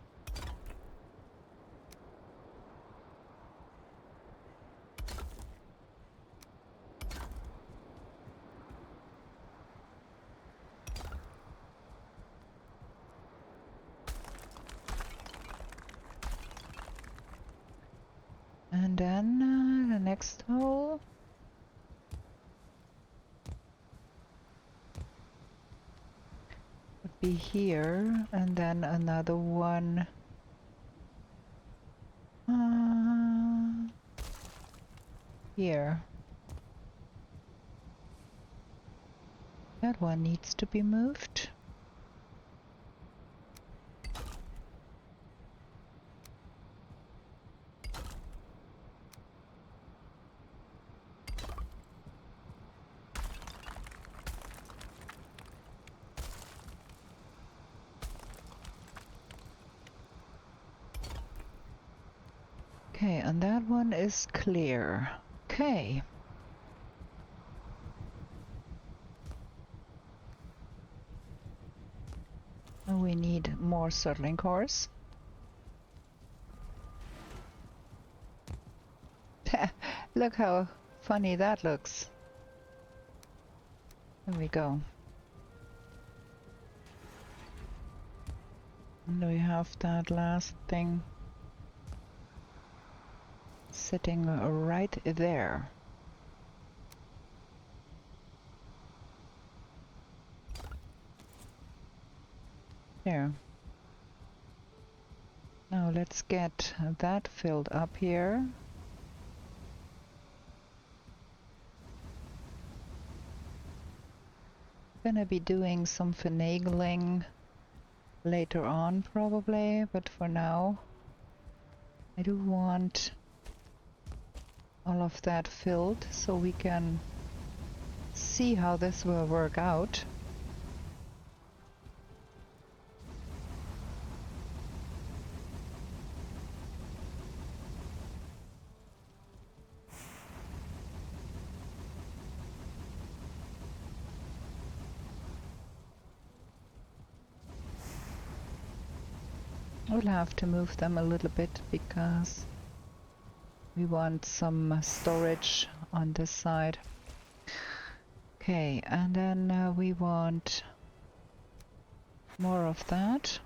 And then the next hole. Would be here, and then another one here. That one needs to be moved. Okay, and that one is clear. Okay. And we need more settling cores. Look how funny that looks. There we go. And we have that last thing sitting right there. There. Now let's get that filled up here. Gonna be doing some finagling later on probably, but for now I do want all of that filled so we can see how this will work out. We'll have to move them a little bit because we want some storage on this side. Okay, and then we want more of that.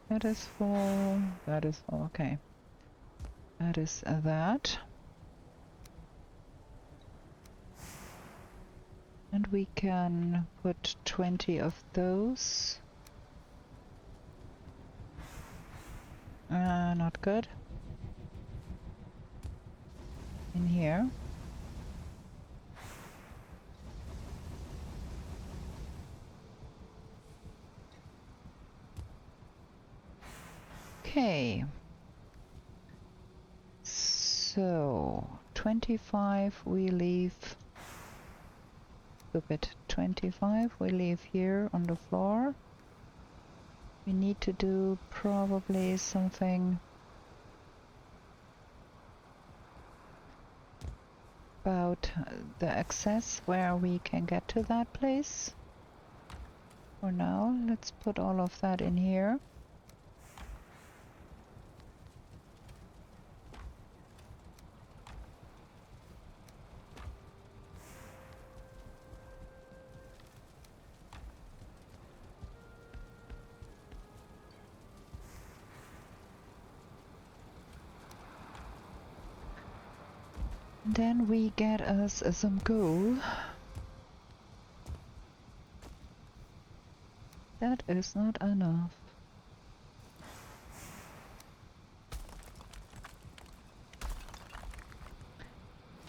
That is full. That is full. Okay. That is that. And we can put 20 of those. Not good. In here. Okay. So 25 we leave. Stupid. 25 we leave here on the floor. We need to do probably something about the access where we can get to that place. For now, let's put all of that in here. Then we get us some coal. That is not enough.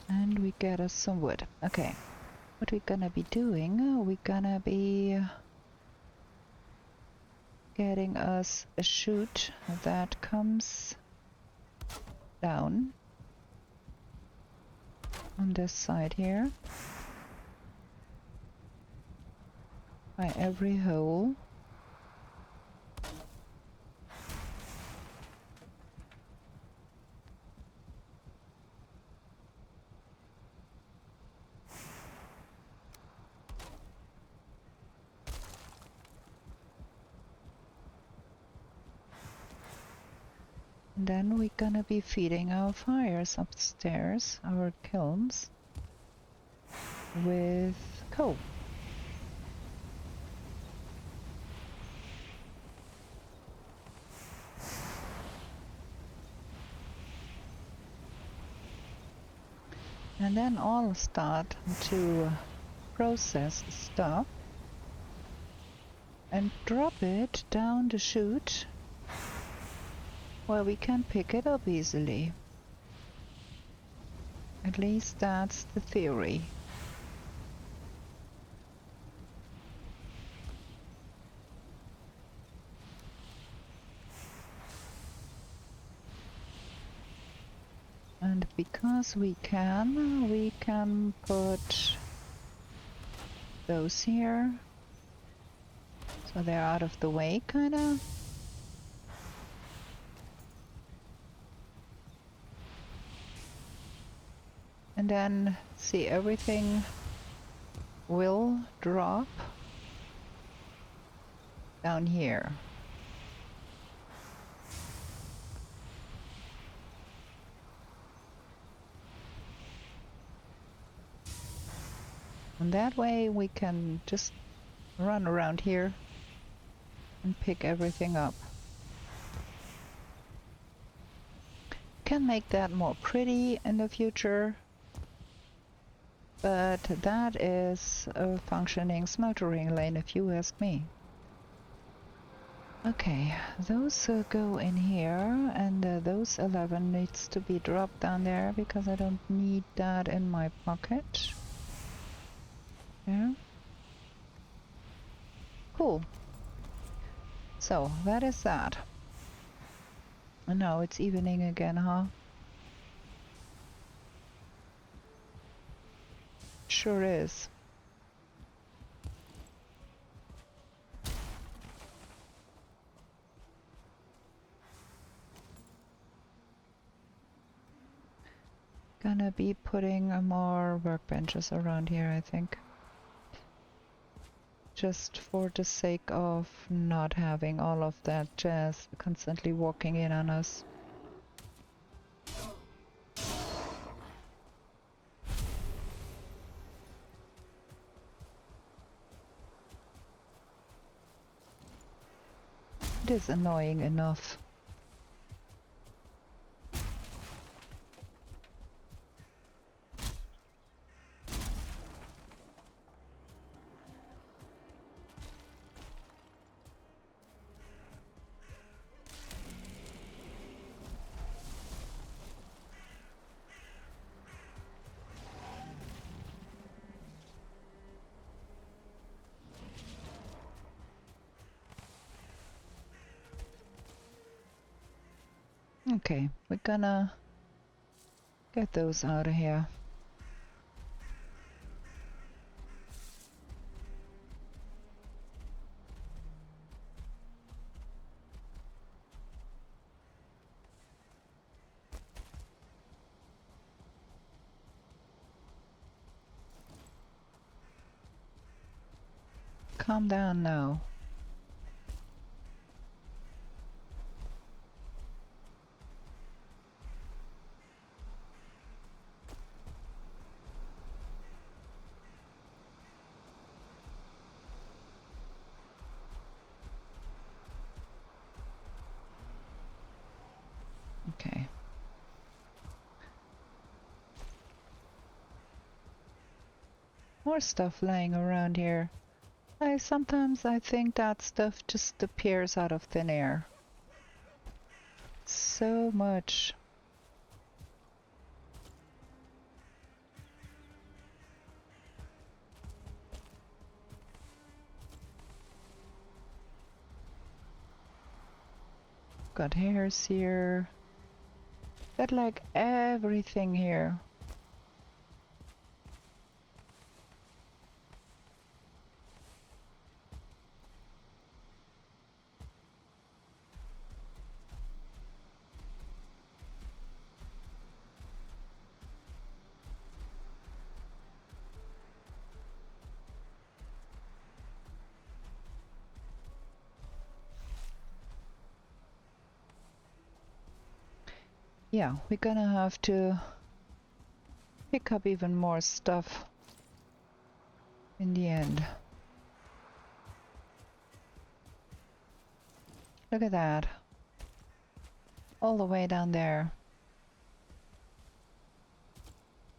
And we get us some wood. Okay. What we're gonna be doing, we're gonna be getting us a chute that comes down on this side here by every hole. And then we're gonna be feeding our fires upstairs, our kilns, with coal. And then I'll start to process stuff and drop it down the chute where we can pick it up easily. At least that's the theory. And because we can put those here. So they're out of the way, kinda. And then, see, everything will drop down here. And that way we can just run around here and pick everything up. Can make that more pretty in the future, but that is a functioning smeltering lane if you ask me. Okay, those go in here, and those 11 needs to be dropped down there because I don't need that in my pocket. Yeah. Cool. So that is that. And now it's evening again, huh? Sure is. Gonna be putting more workbenches around here, I think. Just for the sake of not having all of that jazz constantly walking in on us. It is annoying enough. Okay, we're gonna get those out of here. Calm down now. Okay. More stuff lying around here. Sometimes I think that stuff just appears out of thin air. So much. Got hairs here. Got like everything here. Yeah, we're gonna have to pick up even more stuff in the end. Look at that. All the way down there.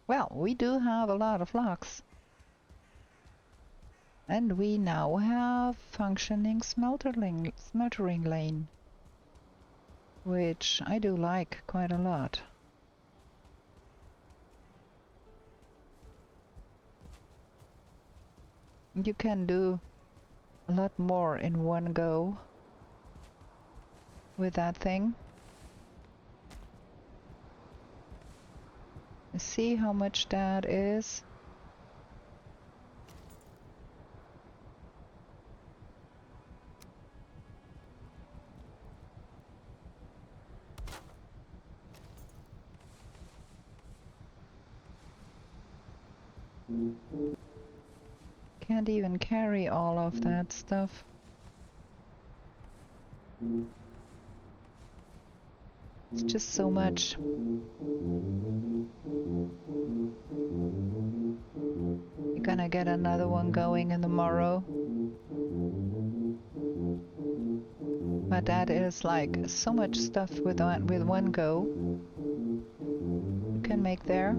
Well, we do have a lot of logs. And we now have functioning smeltering lane. Which I do like quite a lot. You can do a lot more in one go with that thing. See how much that is? Can't even carry all of that stuff. It's just so much. You're gonna get another one going in tomorrow. But that is like so much stuff with one go. You can make there.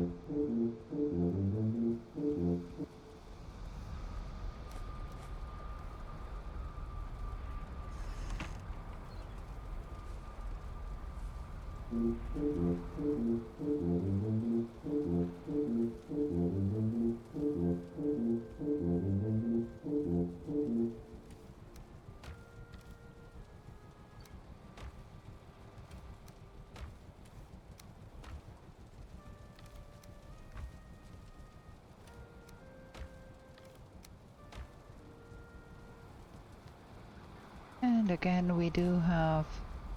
And again, we do have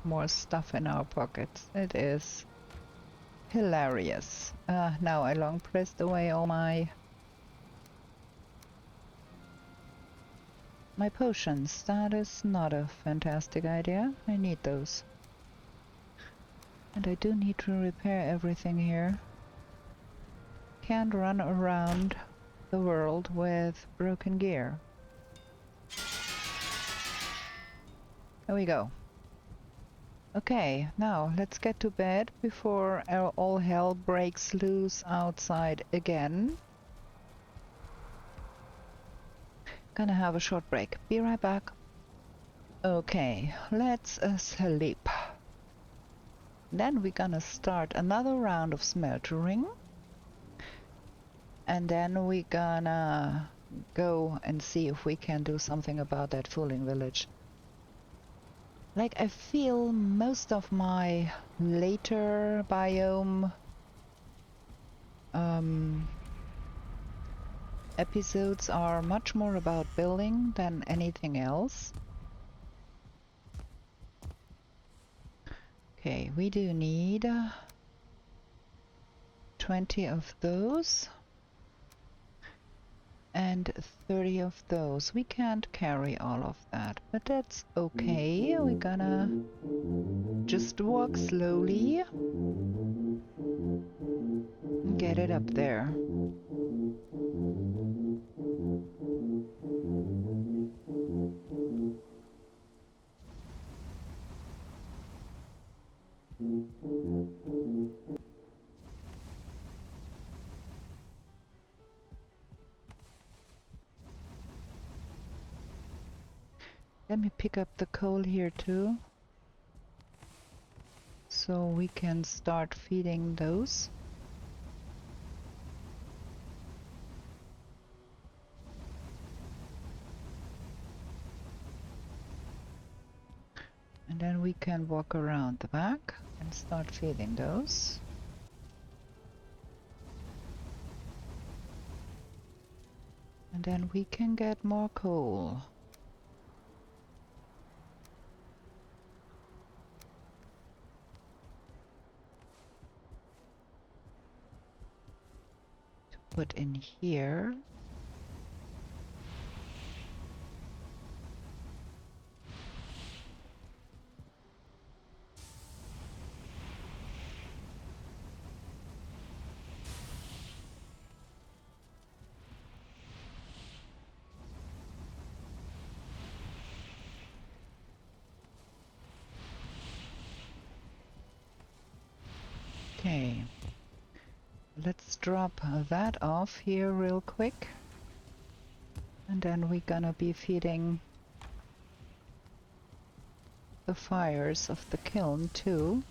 more stuff in our pockets. It is hilarious. Now I long pressed away all my potions. That is not a fantastic idea. I need those. And I do need to repair everything here. Can't run around the world with broken gear. There we go. Okay, now let's get to bed before all hell breaks loose outside again. Gonna have a short break. Be right back. Okay, let's sleep. Then we're gonna start another round of smeltering. And then we're gonna go and see if we can do something about that fooling village. Like, I feel most of my later biome episodes are much more about building than anything else. Okay, we do need 20 of those and 30 of those. We can't carry all of that, but that's okay. We're gonna just walk slowly and get it up there. Let me pick up the coal here too, so we can start feeding those. And then we can walk around the back and start feeding those. And then we can get more coal. To put in here. Okay, let's drop that off here real quick. And then we're gonna be feeding the fires of the kiln too.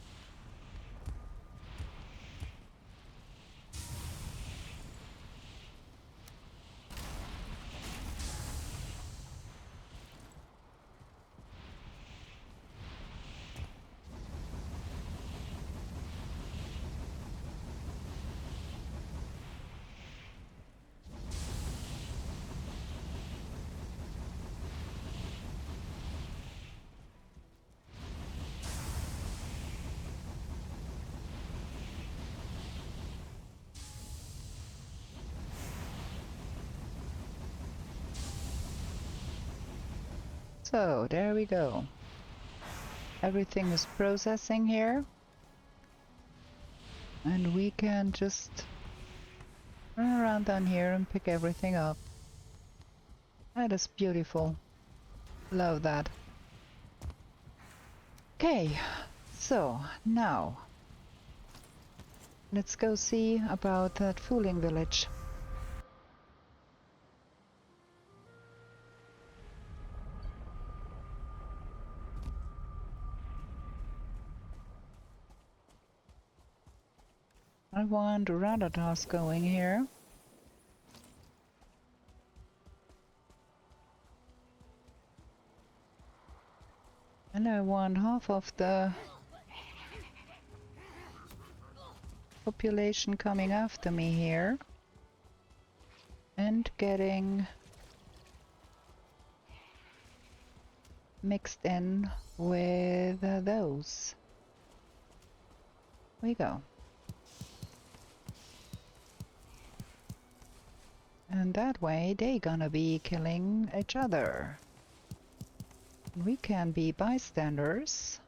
So there we go. Everything is processing here. And we can just run around down here and pick everything up. That is beautiful. Love that. Okay, so now let's go see about that fooling village. I want Radatas going here. And I want half of the population coming after me here. And getting mixed in with those. There we go. And that way they gonna be killing each other. We can be bystanders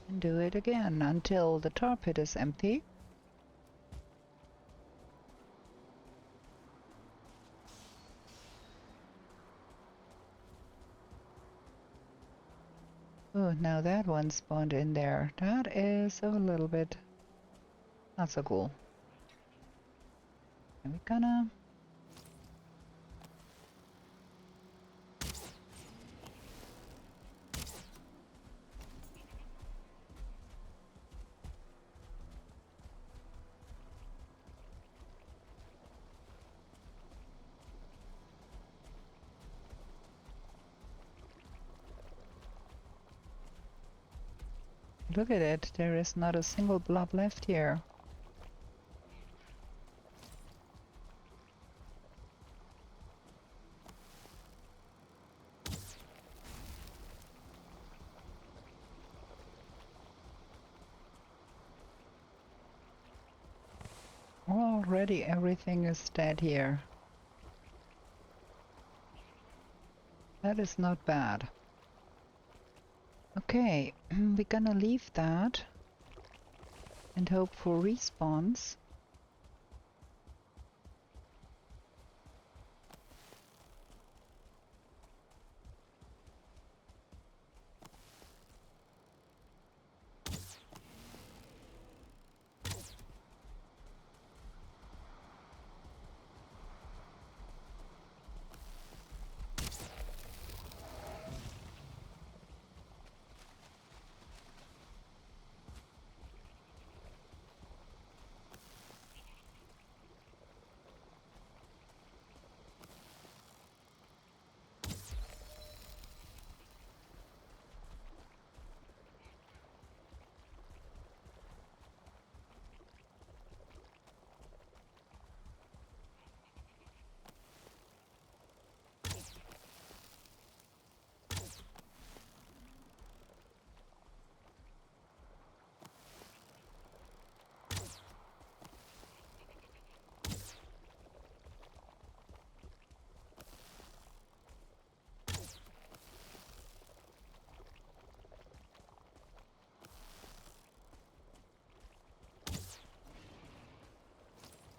and do it again until the tar pit is empty. Oh, now that one spawned in there. That is a little bit not so cool. And we're gonna... Look at it, there is not a single blob left here. Already everything is dead here. That is not bad. Okay, we're gonna leave that and hope for respawns.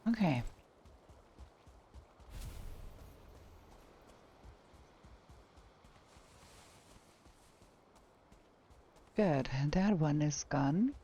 Okay. Good, that one is gone.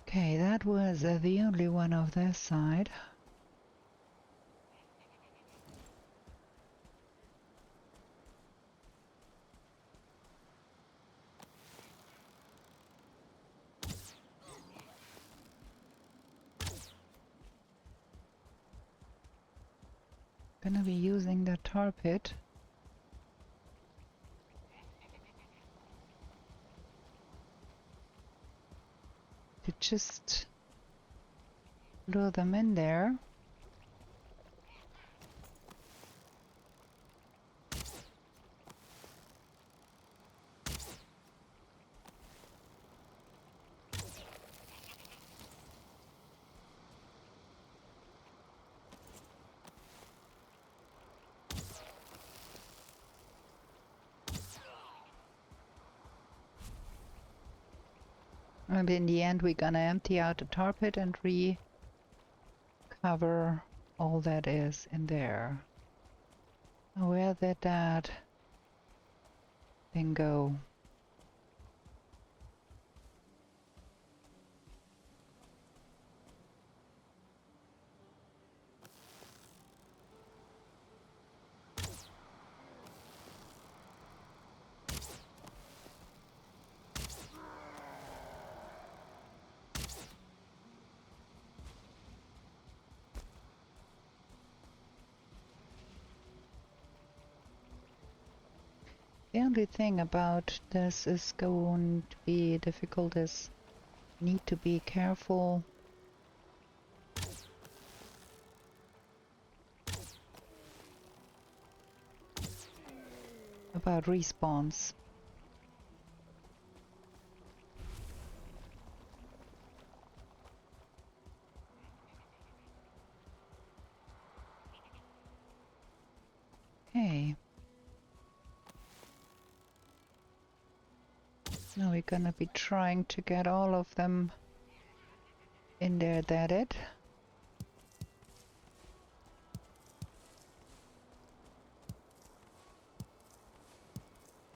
Okay, that was the only one of this side. Gonna be using the tar pit. To just lure them in there. And in the end, we're gonna empty out the tar pit and recover all that is in there. Where did that thing go? The only thing about this is going to be difficult is need to be careful about respawns. Okay. Now we're gonna be trying to get all of them in there. That it.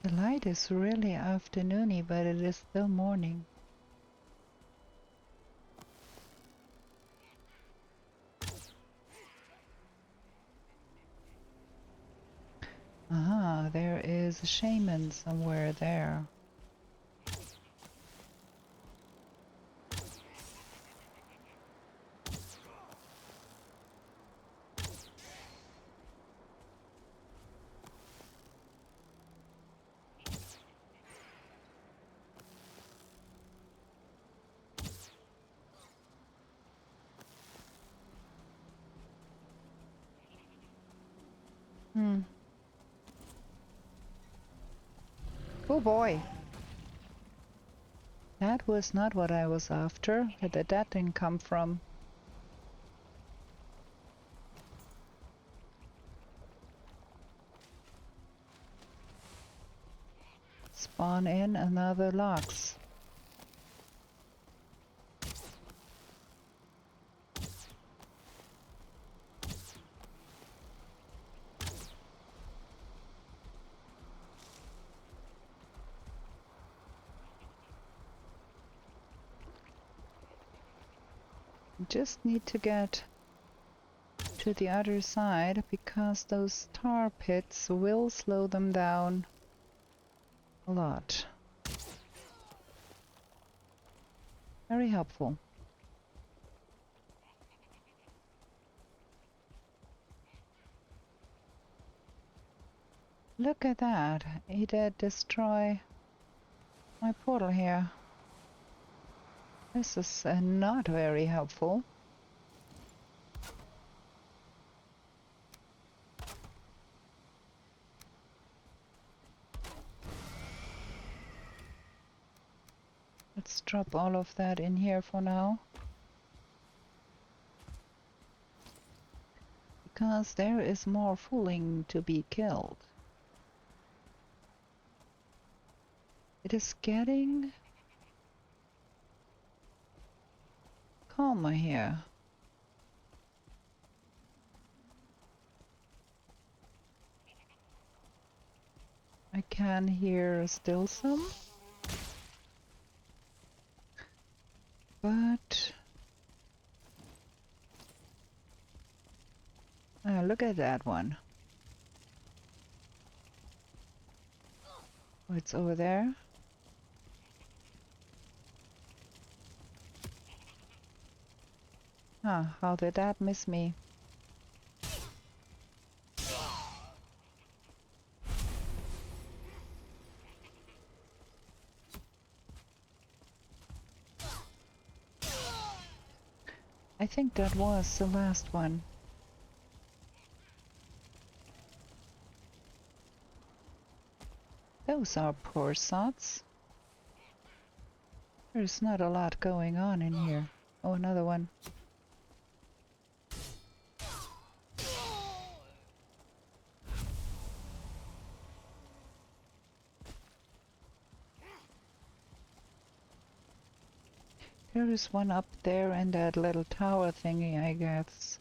The light is really afternoony, but it is still morning. Aha, there is a shaman somewhere there. Oh boy! That was not what I was after. Where did that thing come from? Spawn in another lox. Just need to get to the other side because those tar pits will slow them down a lot. Very helpful. Look at that. He did destroy my portal here. This is not very helpful. Let's drop all of that in here for now. Because there is more fooling to be killed. It is getting calmer here. I can hear still some. But look at that one. Oh, it's over there. Ah, how did that miss me? I think that was the last one. Those are poor sots. There's not a lot going on in here. Oh, another one. There is one up there in that little tower thingy, I guess.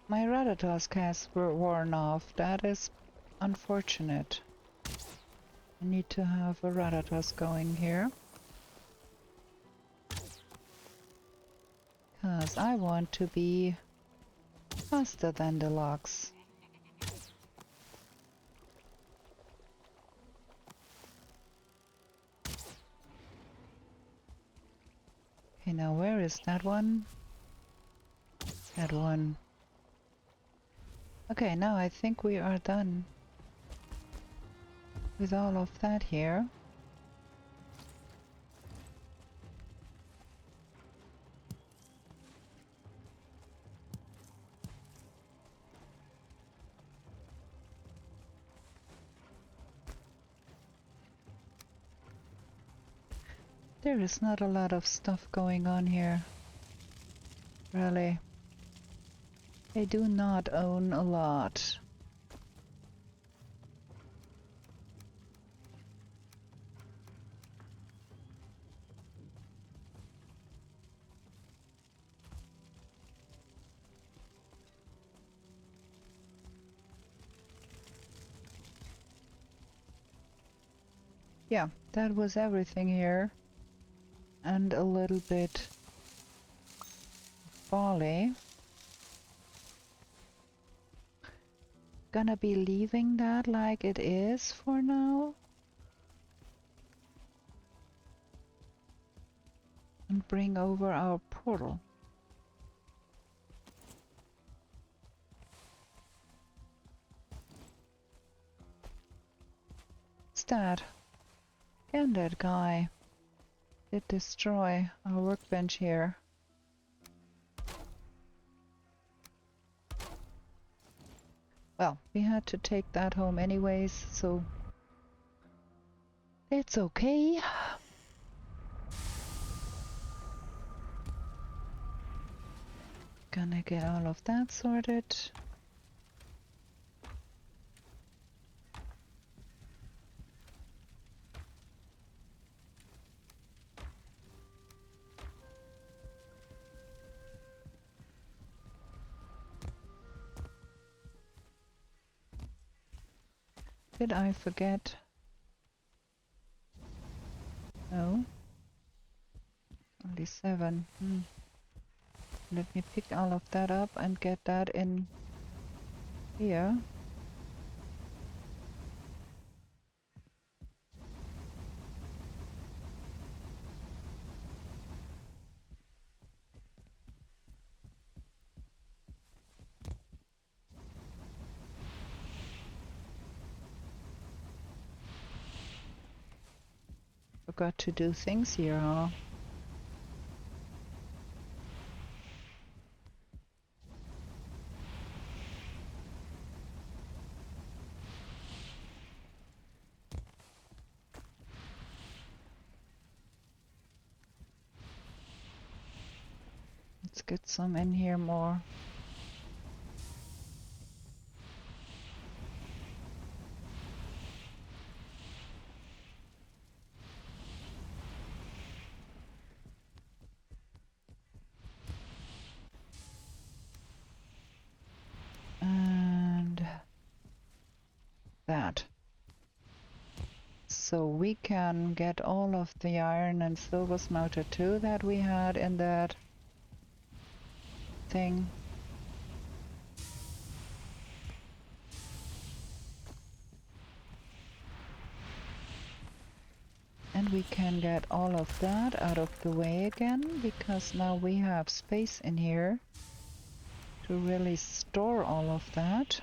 My Ratatosk has worn off. That is unfortunate. I need to have a Ratatosk going here. Because I want to be faster than the logs. Okay, now where is that one? That one. Okay, now I think we are done. with all of that here. There is not a lot of stuff going on here. Really. They do not own a lot. Yeah, that was everything here. And a little bit barley. Gonna be leaving that like it is for now. And bring over our portal. What's that? Again, that guy did destroy our workbench here. Well, we had to take that home anyways, so it's okay. Gonna get all of that sorted. Did I forget? No. Only 7. Let me pick all of that up and get that in here. Forgot to do things here, huh? Let's get some in here more. And that. So we can get all of the iron and silver smelter too that we had in that thing. And we can get all of that out of the way again, because now we have space in here to really store all of that.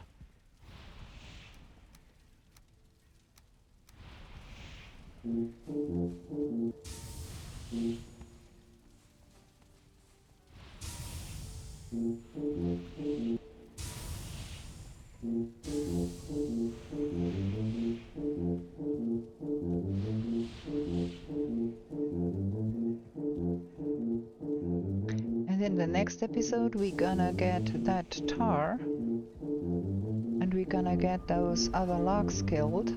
And in the next episode we're gonna get that tar, and we're gonna get those other logs killed,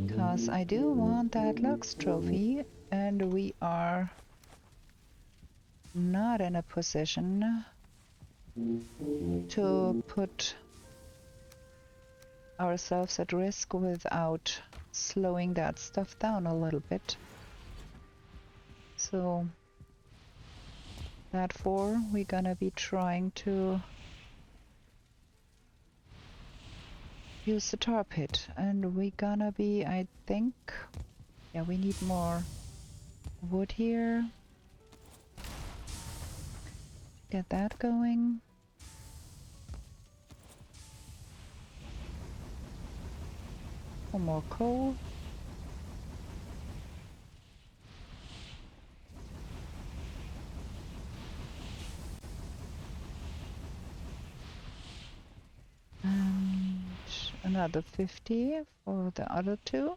because I do want that logs trophy, and we are not in a position to put ourselves at risk without slowing that stuff down a little bit. So therefore we're gonna be trying to use the tar pit, and we're gonna be, I think, yeah, we need more wood here. Get that going. for more coal. And another 50 for the other two.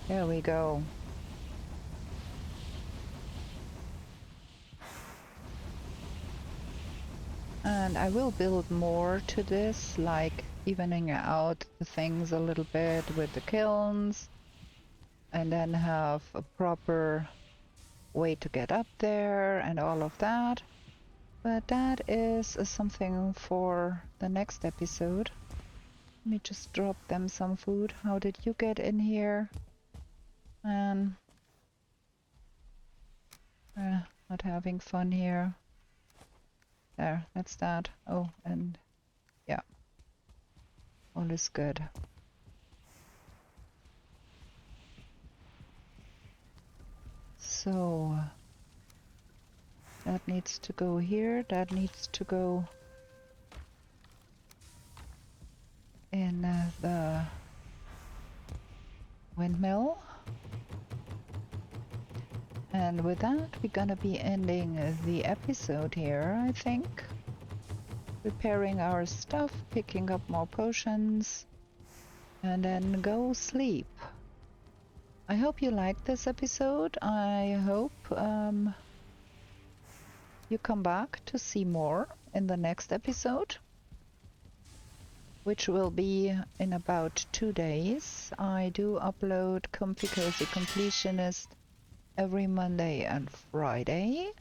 There we go. And I will build more to this, like evening out the things a little bit with the kilns, and then have a proper way to get up there and all of that. But that is something for the next episode. Let me just drop them some food. How did you get in here? Man. Not having fun here. There, that's that. Oh, and yeah. All is good. So that needs to go here. That needs to go in the windmill. And with that, we're gonna be ending the episode here, I think. Preparing our stuff, picking up more potions, and then go sleep. I hope you liked this episode. I hope you come back to see more in the next episode, which will be in about 2 days. I do upload Comfy Cozy Completionist every Monday and Friday.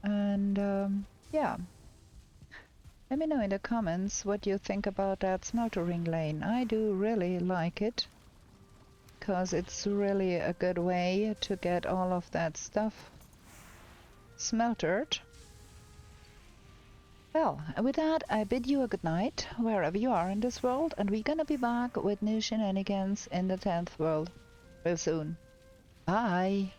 And yeah, let me know in the comments what you think about that smeltering lane. I do really like it, because it's really a good way to get all of that stuff smeltered. Well, with that, I bid you a good night, wherever you are in this world, and we're gonna be back with new shenanigans in the 10th world real soon. Bye!